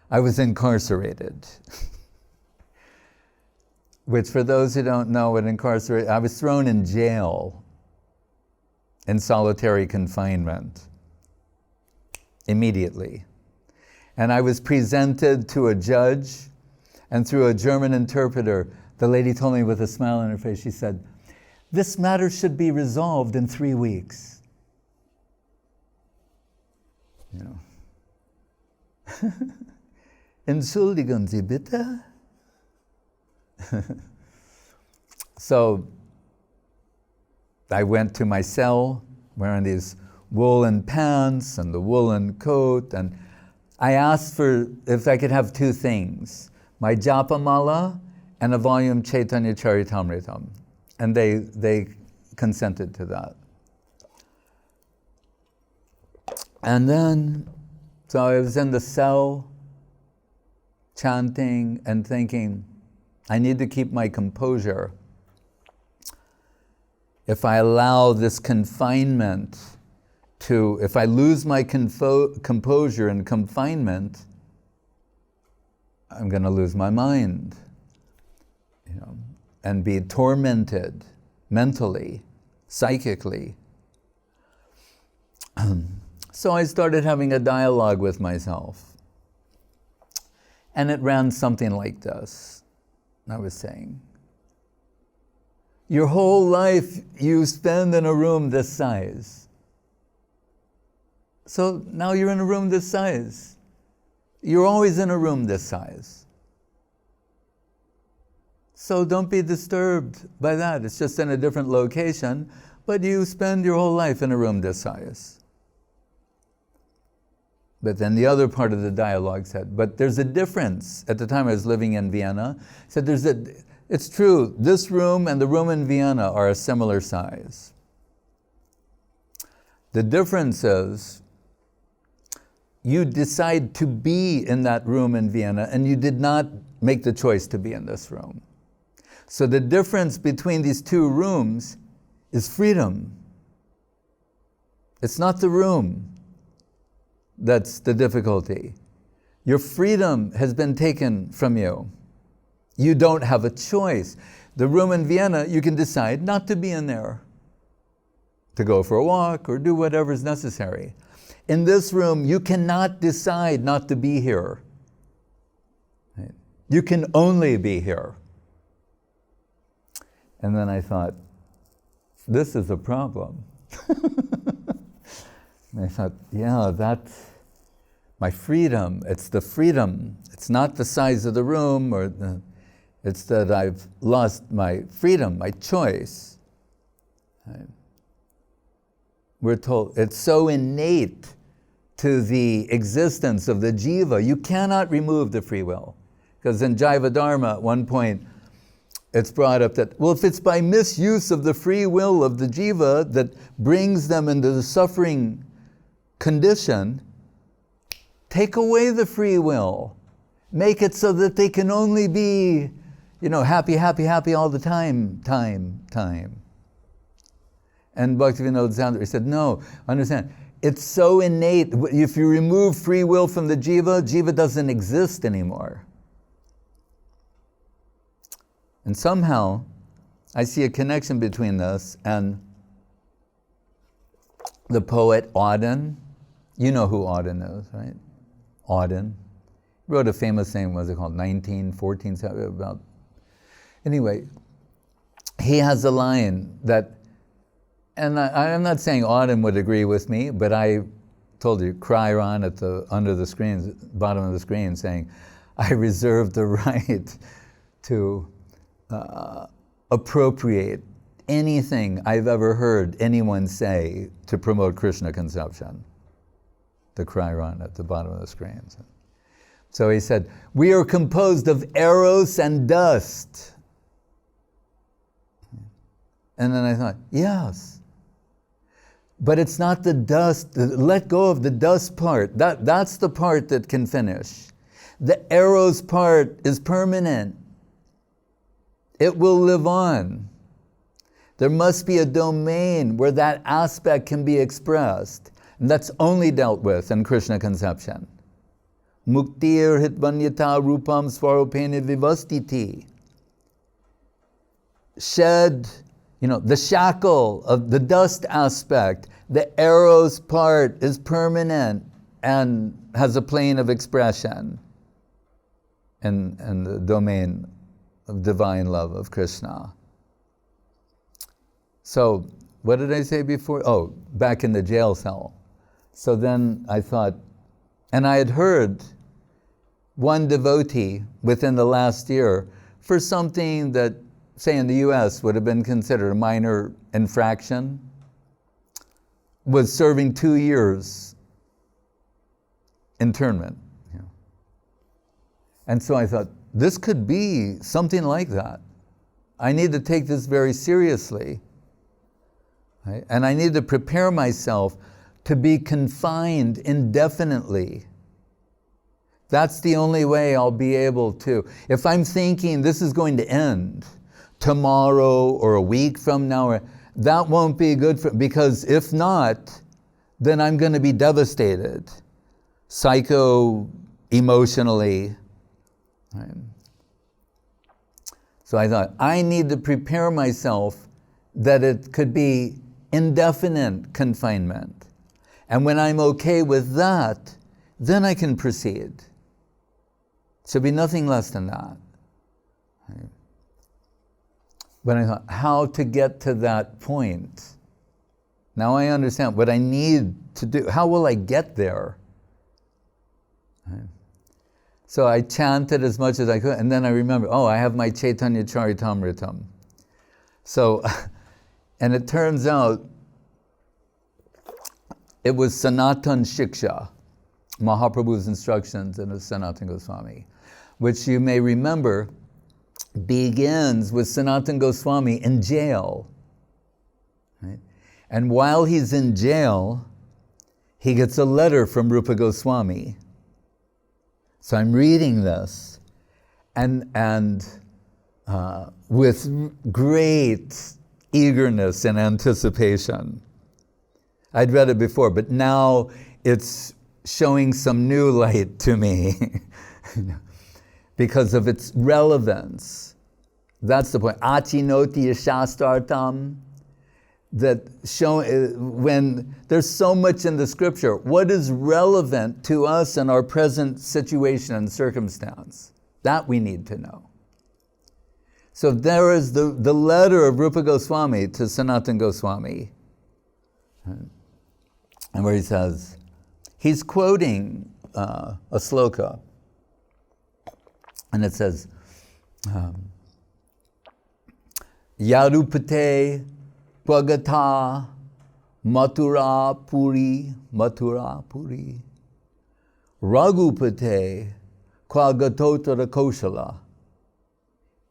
I was incarcerated, which, for those who don't know what incarcerated, I was thrown in jail, in solitary confinement, immediately. And I was presented to a judge, and through a German interpreter, the lady told me with a smile on her face, she said, "This matter should be resolved in 3 weeks." Entschuldigen Sie bitte? So I went to my cell wearing these woolen pants and the woolen coat, and I asked for if I could have 2 things, my japa mala and a volume Chaitanya Charitamritam, and they consented to that. And then, so I was in the cell chanting and thinking, I need to keep my composure. If I allow this confinement if I lose my composure and confinement, I'm going to lose my mind, and be tormented mentally, psychically. So I started having a dialogue with myself. And it ran something like this. I was saying, your whole life you spend in a room this size. So now you're in a room this size. You're always in a room this size. So don't be disturbed by that. It's just in a different location, but you spend your whole life in a room this size. But then the other part of the dialogue said, but there's a difference. At the time I was living in Vienna, said it's true, this room and the room in Vienna are a similar size. The difference is, you decide to be in that room in Vienna, and you did not make the choice to be in this room. So the difference between these 2 rooms is freedom. It's not the room that's the difficulty. Your freedom has been taken from you. You don't have a choice. The room in Vienna, you can decide not to be in there, to go for a walk or do whatever is necessary. In this room, you cannot decide not to be here. Right? You can only be here. And then I thought, this is a problem. And I thought, yeah, that's my freedom. It's the freedom. It's not the size of the room, it's that I've lost my freedom, my choice. Right? We're told it's so innate to the existence of the jiva. You cannot remove the free will. Because in Jaiva Dharma, at one point, it's brought up that, well, if it's by misuse of the free will of the jiva that brings them into the suffering condition, take away the free will. Make it so that they can only be, happy, happy, happy all the time. And Bhaktivinoda Thakur said, no, understand. It's so innate. If you remove free will from the jiva doesn't exist anymore. And somehow, I see a connection between this and the poet Auden. You know who Auden is, right? Auden. He wrote a famous thing, what was it called? 1914, about. Anyway, he has a line that, and I'm not saying Auden would agree with me, but I told you, Cryon at under the screen, bottom of the screen, saying, I reserve the right to appropriate anything I've ever heard anyone say to promote Krishna conception. The Cryon at the bottom of the screen. So he said, we are composed of eros and dust. And then I thought, yes. But it's not the dust. Let go of the dust part. That's the part that can finish. The eros part is permanent. It will live on. There must be a domain where that aspect can be expressed. And that's only dealt with in Krishna conception. Muktir hitvanyata rupam svaropene vivastiti. Shed, the shackle of the dust aspect, the eros part is permanent and has a plane of expression in the domain of divine love of Krishna. So, what did I say before? Oh, back in the jail cell. So then I thought, and I had heard one devotee within the last year for something that, say in the US, would have been considered a minor infraction, was serving 2 years internment. And so I thought, this could be something like that. I need to take this very seriously. Right? And I need to prepare myself to be confined indefinitely. That's the only way I'll be able to. If I'm thinking this is going to end tomorrow or a week from now, that won't be good because if not, then I'm going to be devastated, psycho-emotionally. Right? So I thought, I need to prepare myself that it could be indefinite confinement. And when I'm okay with that, then I can proceed. It should be nothing less than that. Right? But I thought, how to get to that point? Now I understand what I need to do. How will I get there? Right? So I chanted as much as I could, and then I remembered, I have my Chaitanya Charitamritam. So, and it turns out, it was Sanatan Shiksha, Mahaprabhu's instructions in the Sanatan Goswami, which you may remember begins with Sanatan Goswami in jail. Right? And while he's in jail, he gets a letter from Rupa Goswami. So I'm reading this, and with great eagerness and anticipation. I'd read it before, but now it's showing some new light to me because of its relevance. That's the point. Achinoti shastartam, that when there's so much in the scripture, what is relevant to us in our present situation and circumstance? That we need to know. So there is the letter of Rupa Goswami to Sanatan Goswami, and where he says, he's quoting a sloka, and it says, Yarupate Pagata Mathura Puri Raghupate Kwagatotara Koshala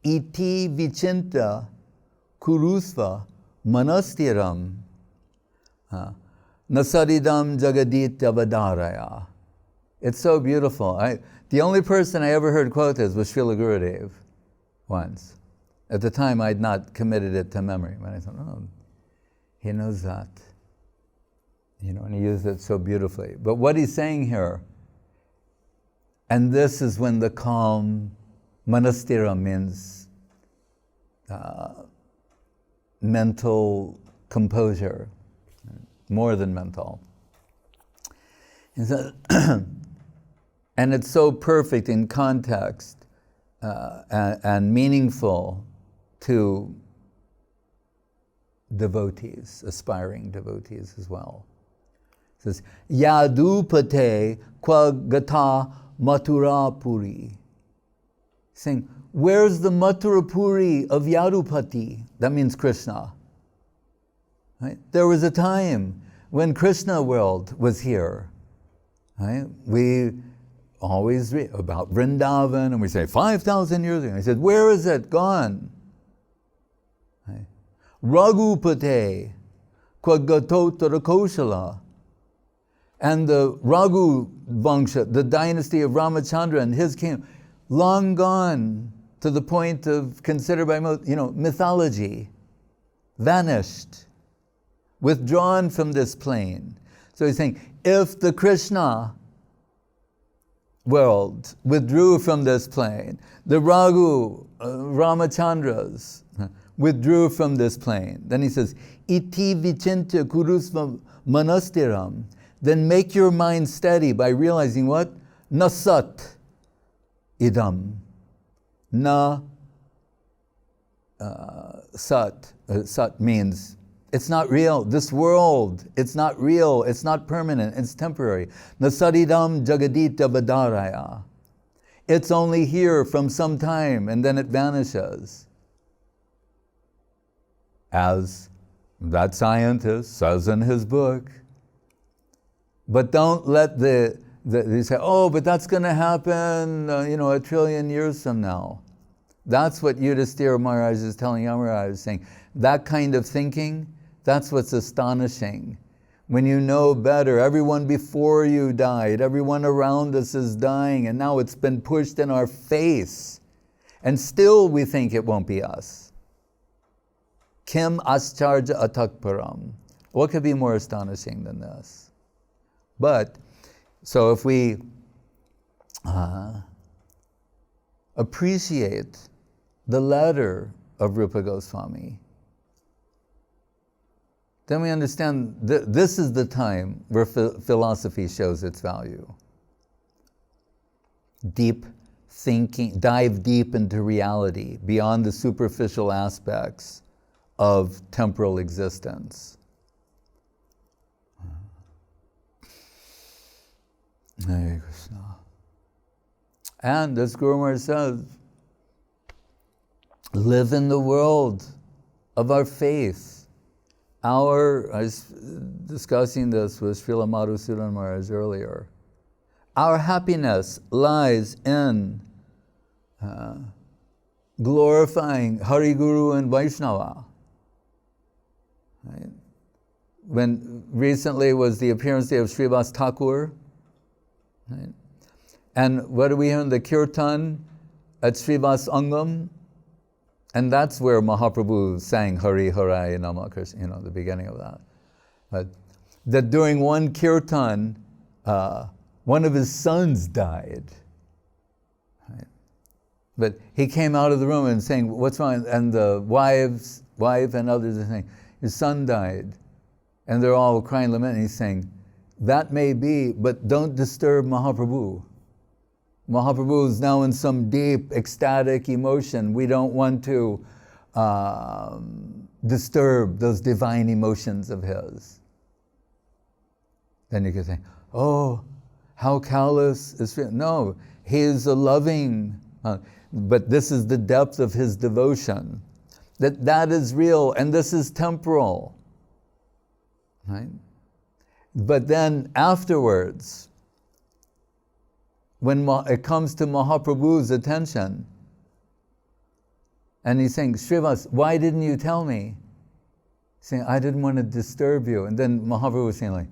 Iti Vichinta Kurusva Manastiram Nasaridam Jagaditya Vadaraya. It's so beautiful. The only person I ever heard quote this was Srila Gurudev once. At the time, I'd not committed it to memory, but I thought, he knows that. And he used it so beautifully. But what he's saying here, and this is when the calm, manastira means mental composure, more than mental. And it's so perfect in context and meaningful to devotees, aspiring devotees as well. It says, Yadupate kwa gata Mathura Puri. Saying, where's the Mathura Puri of Yadupati? That means Krishna. Right? There was a time when Krishna world was here. Right? We always read about Vrindavan, and we say 5,000 years ago. He said, where is it gone? Right? Raghupate Kvagato Koshala. And the Raghu Vangsha, the dynasty of Ramachandra and his kingdom, long gone to the point of considered by most, mythology, vanished, withdrawn from this plane. So he's saying, if the Krishna world withdrew from this plane, the Raghu, Ramachandras withdrew from this plane, then he says, iti vichintya kurusva manastiram, then make your mind steady by realizing what? Na sat idam. Na sat. Sat means it's not real. This world, it's not real. It's not permanent. It's temporary. Na satidam jagadita vadaraya. It's only here from some time and then it vanishes. As that scientist says in his book. But don't let they say, oh, but that's going to happen, a trillion years from now. That's what Yudhisthira Maharaj is telling Yamaraj, saying, that kind of thinking, that's what's astonishing. When you know better, everyone before you died, everyone around us is dying, and now it's been pushed in our face. And still we think it won't be us. Kim ascharja atakparam. What could be more astonishing than this? But, so if we appreciate the letter of Rupa Goswami, then we understand this is the time where philosophy shows its value. Deep thinking, dive deep into reality, beyond the superficial aspects of temporal existence. Hare Krishna. And as Guru Maharaj says, live in the world of our faith. I was discussing this with Srila Madhusudan Maharaj earlier. Our happiness lies in glorifying Hari Guru and Vaishnava. Right? When recently was the appearance day of Srivas Thakur. Right? And what do we hear in the kirtan at Srivas Angam? And that's where Mahaprabhu sang Hari Harai Nama Krishna, the beginning of that. But that during one kirtan, one of his sons died. Right? But he came out of the room and saying, what's wrong? And the wife and others are saying, his son died. And they're all crying, lamenting. He's saying, that may be, but don't disturb Mahaprabhu. Mahaprabhu is now in some deep, ecstatic emotion. We don't want to disturb those divine emotions of his. Then you could think, oh, how callous is he? No, he is a loving, but this is the depth of his devotion. That is real, and this is temporal. Right? But then afterwards, when it comes to Mahaprabhu's attention, and he's saying, Srivas, why didn't you tell me? He's saying, I didn't want to disturb you. And then Mahaprabhu was saying, like,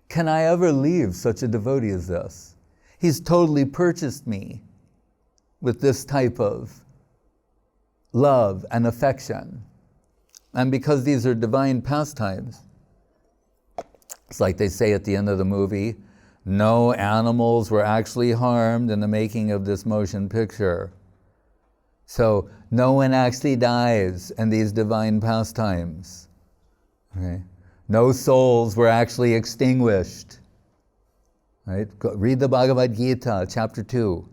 can I ever leave such a devotee as this? He's totally purchased me with this type of love and affection. And because these are divine pastimes, it's like they say at the end of the movie, no animals were actually harmed in the making of this motion picture. So no one actually dies in these divine pastimes. Okay? No souls were actually extinguished. Right? Read the Bhagavad Gita, chapter 2.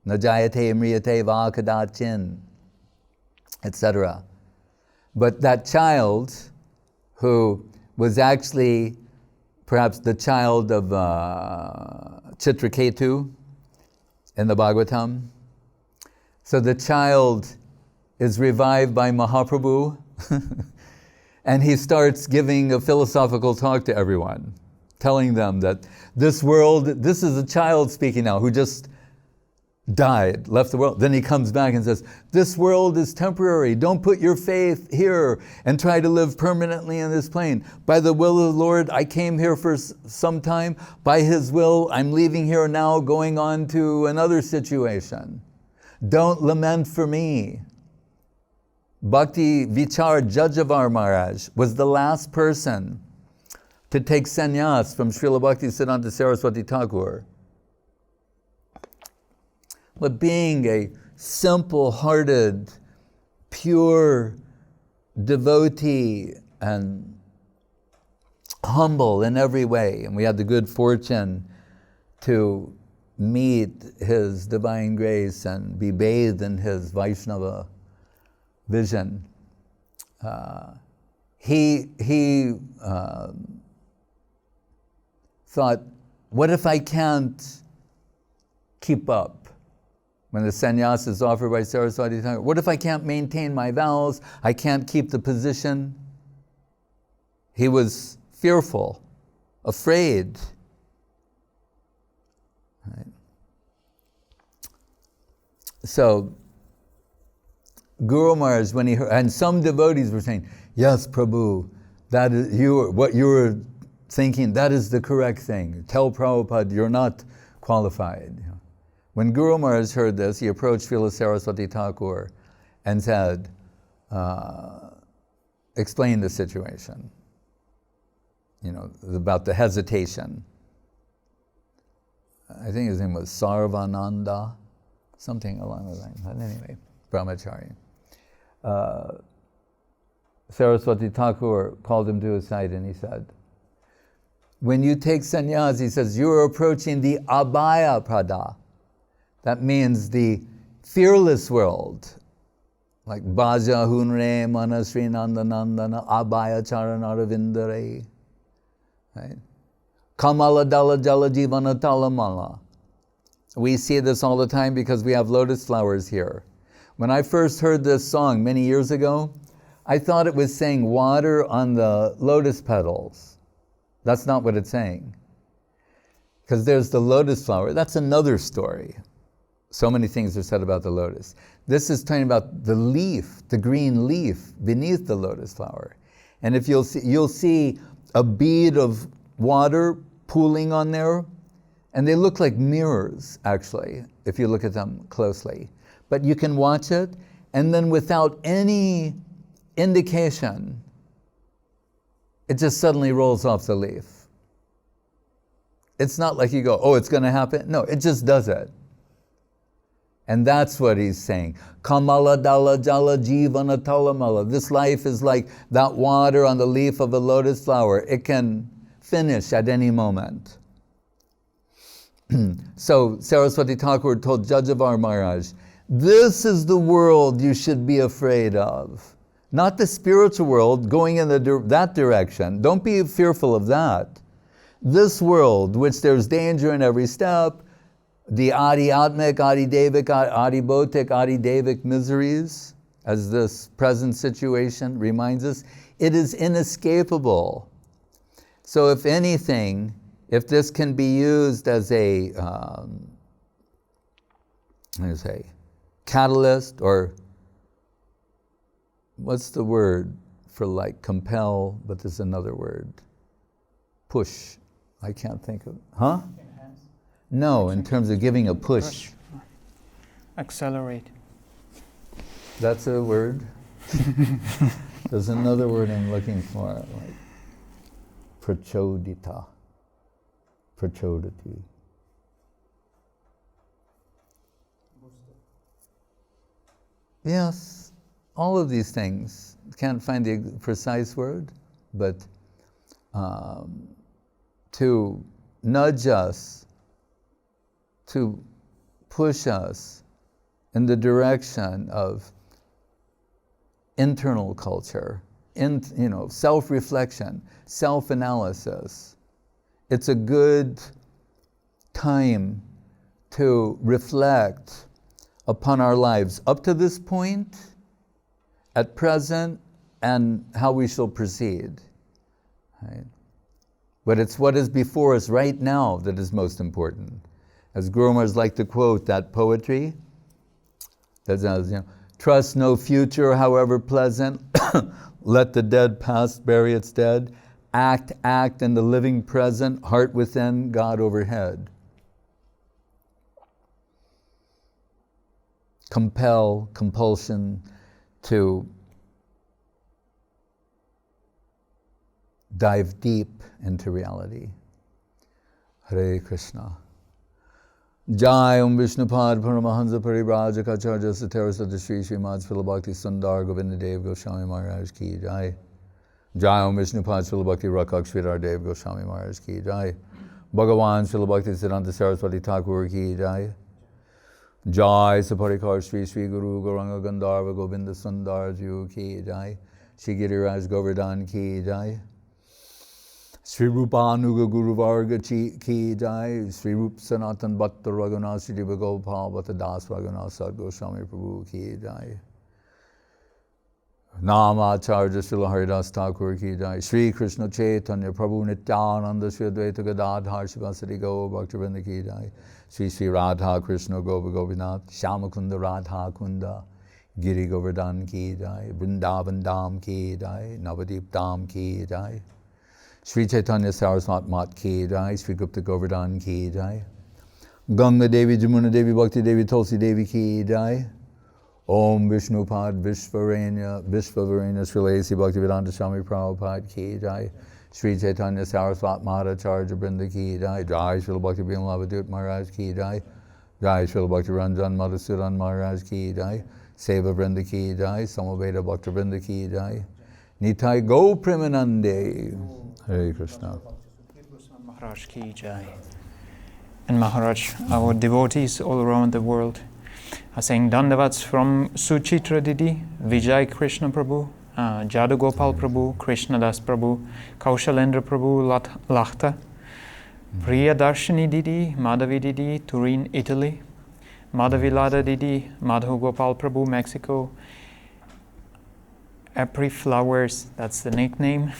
Najayate mriyate va kadachin, etc. But that child who was actually perhaps the child of Chitraketu in the Bhagavatam. So the child is revived by Mahaprabhu and he starts giving a philosophical talk to everyone, telling them that this world, this is a child speaking now who just died, left the world. Then he comes back and says, this world is temporary. Don't put your faith here and try to live permanently in this plane. By the will of the Lord, I came here for some time. By His will, I'm leaving here now, going on to another situation. Don't lament for me. Bhakti Vichar Jajavar Maharaj was the last person to take sannyas from Srila Bhakti Siddhanta Saraswati Thakur. But being a simple-hearted, pure devotee and humble in every way, and we had the good fortune to meet His divine grace and be bathed in His Vaishnava vision. He thought, what if I can't keep up? When the sannyas is offered by Saraswati Thakur, what if I can't maintain my vows? I can't keep the position? He was fearful, afraid. Right. So, Guru Maharaj, when he heard, and some devotees were saying, yes, Prabhu, that is what you were thinking, that is the correct thing. Tell Prabhupada you're not qualified. When Guru Maharaj heard this, he approached Srila Saraswati Thakur and said, explain the situation, about the hesitation. I think his name was Sarvananda, something along those lines. But anyway, brahmachari. Saraswati Thakur called him to his side and he said, when you take sannyas, he says, you're approaching the abhaya pada. That means the fearless world, like Bhaja Hunre Manasri Nandanandana Abhaya Charanaravindarei. Right? Kamala Dala Jala Jivana Talamala. We see this all the time because we have lotus flowers here. When I first heard this song many years ago, I thought it was saying water on the lotus petals. That's not what it's saying. Because there's the lotus flower. That's another story. So many things are said about the lotus. This is talking about the leaf, the green leaf beneath the lotus flower. And if you'll see a bead of water pooling on there, and they look like mirrors, actually, if you look at them closely. But you can watch it, and then without any indication, it just suddenly rolls off the leaf. It's not like you go, oh, it's going to happen. No, it just does it. And that's what he's saying. Kamala dala jala jivana talamala. This life is like that water on the leaf of a lotus flower. It can finish at any moment. So Saraswati Thakur told Jajavar Maharaj, this is the world you should be afraid of. Not the spiritual world going in that direction. Don't be fearful of that. This world, which there's danger in every step, the Adi-atmic, Adi-devic, Adi-bhotic, Adi-devic miseries, as this present situation reminds us, it is inescapable. So if anything, if this can be used as a catalyst, or what's the word for like compel, but there's another word. Push. I can't think of, Enhance. No, in terms of giving a push. Accelerate. That's a word. There's another word I'm looking for, like prachodita. Prachodati. Yes, all of these things. Can't find the precise word, but to nudge us, to push us in the direction of internal culture, self-reflection, self-analysis. It's a good time to reflect upon our lives up to this point, at present, and how we shall proceed. Right? But it's what is before us right now that is most important. As Guru Maharaj liked to quote that poetry, that says, trust no future, however pleasant. Let the dead past bury its dead. Act in the living present. Heart within, God overhead. Compulsion to dive deep into reality. Hare Krishna. Jai Vishnupad Paramahansa Parivrajaka Acharya Satarasata Sri Srimad Srila Bhakti Sudhir Govinda Dev Goswami Maharaj Ki Jai. Jai Vishnupad Srila Bhakti Rakak Sridhar Dev Goswami Maharaj Ki Jai. Bhagavan Srila Bhakti Siddhanta Saraswati Thakur Ki Jai. Jai Saparikar Sri Sri Guru Gauranga Gandharva Govinda Sundar Ju Ki Jai. Shri Giriraj Govardhan Ki Jai. Sri Rupanuga Guru Varga Ki Jai. Sri Rup Sanatan Bhatta Raghunath Sri Diva Gopal Bhatta Das Raghunath Sad Goswami Prabhu Ki Jai. Namacharya Srila Haridas Thakur Ki Jai. Sri Krishna Chaitanya Prabhu Nityananda Sri Advaita Gadadhar Shivasati Go Bhaktivinoda Ki Jai. Sri Sri Radha Krishna Gopa Gopinath Shyamakunda Radha Kunda Giri Govardhan Ki Jai. Vrindavan Dham Ki Jai. Navadip Dham Ki Jai. Sri Chaitanya Saraswat Mat Ki Jai. Sri Gupta Govardhan Ki Jai. Ganga Devi Jamuna Devi Bhakti Devi Tulsi Devi Ki Jai. Om Vishnupad Vishvarenya Srila A.C. Bhaktivedanta Swami Prabhupada Ki Jai. Sri Chaitanya Saraswat Madhacharya Brinda Ki Jai. Jai Srila Bhakti Bhimalavadut Maharaj Ki Jai. Jai Srila Bhakti Ranjan Madhusudan Maharaj Ki Jai. Seva Vrinda Ki Jai. Samaveda Bhakti Vrinda Ki Jai. Nitai Go Premanande. Hare Krishna. Maharaj Ki Jai. And Maharaj, our devotees all around the world are saying Dandavats from Suchitra Didi, Vijay Krishna Prabhu, Jadu Gopal Prabhu, Krishna Das Prabhu, Kaushalendra Prabhu, Lakhta, Priya Darshini Didi, Madhavi Didi, Turin, Italy, Madhavilada Didi, Madhu Gopal Prabhu, Mexico, Apri Flowers, that's the nickname,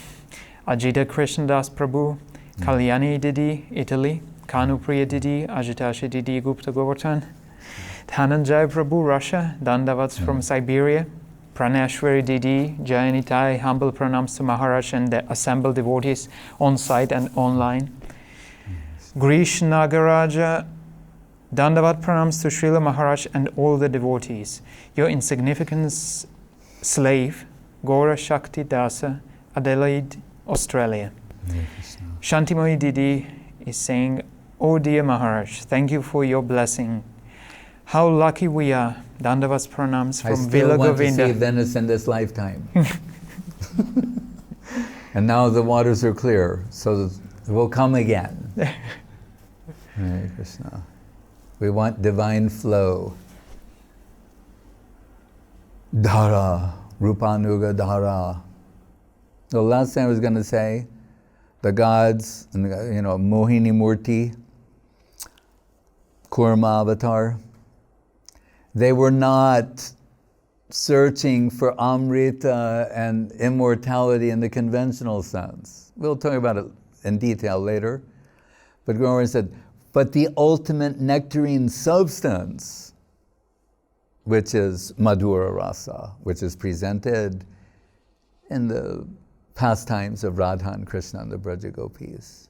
Ajita Krishna Das Prabhu, Kalyani Didi, Italy, Kanu Priya Didi, Ajitashi Didi, Gupta Govardhan, Dhananjay Prabhu, Russia, Dandavats from Siberia, Pranashwari Didi, Jayanitai, humble pranams to Maharaj and the assembled devotees on site and online. Grish Nagaraja, Dandavat pranams to Srila Maharaj and all the devotees. Your insignificant slave, Gaura Shakti Dasa, Adelaide, Australia. Shantimoi Didi is saying, Oh dear Maharaj, thank you for your blessing. How lucky we are. Dandavats pranams from Villa Govinda. I still want to see Venice in this lifetime. And now the waters are clear, so we'll come again. Hare Krishna. We want divine flow. Dhara, Rupanuga Dhara. The last thing I was going to say, the gods, Mohini Murti, Kurma Avatar, they were not searching for Amrita and immortality in the conventional sense. We'll talk about it in detail later. But Guru Maharaj said, but the ultimate nectarine substance, which is Madhura Rasa, which is presented in the pastimes of Radha and Krishna and the Braja Gopis.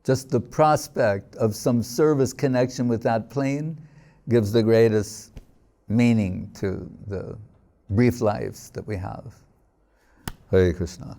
Just the prospect of some service connection with that plane gives the greatest meaning to the brief lives that we have. Hare Krishna.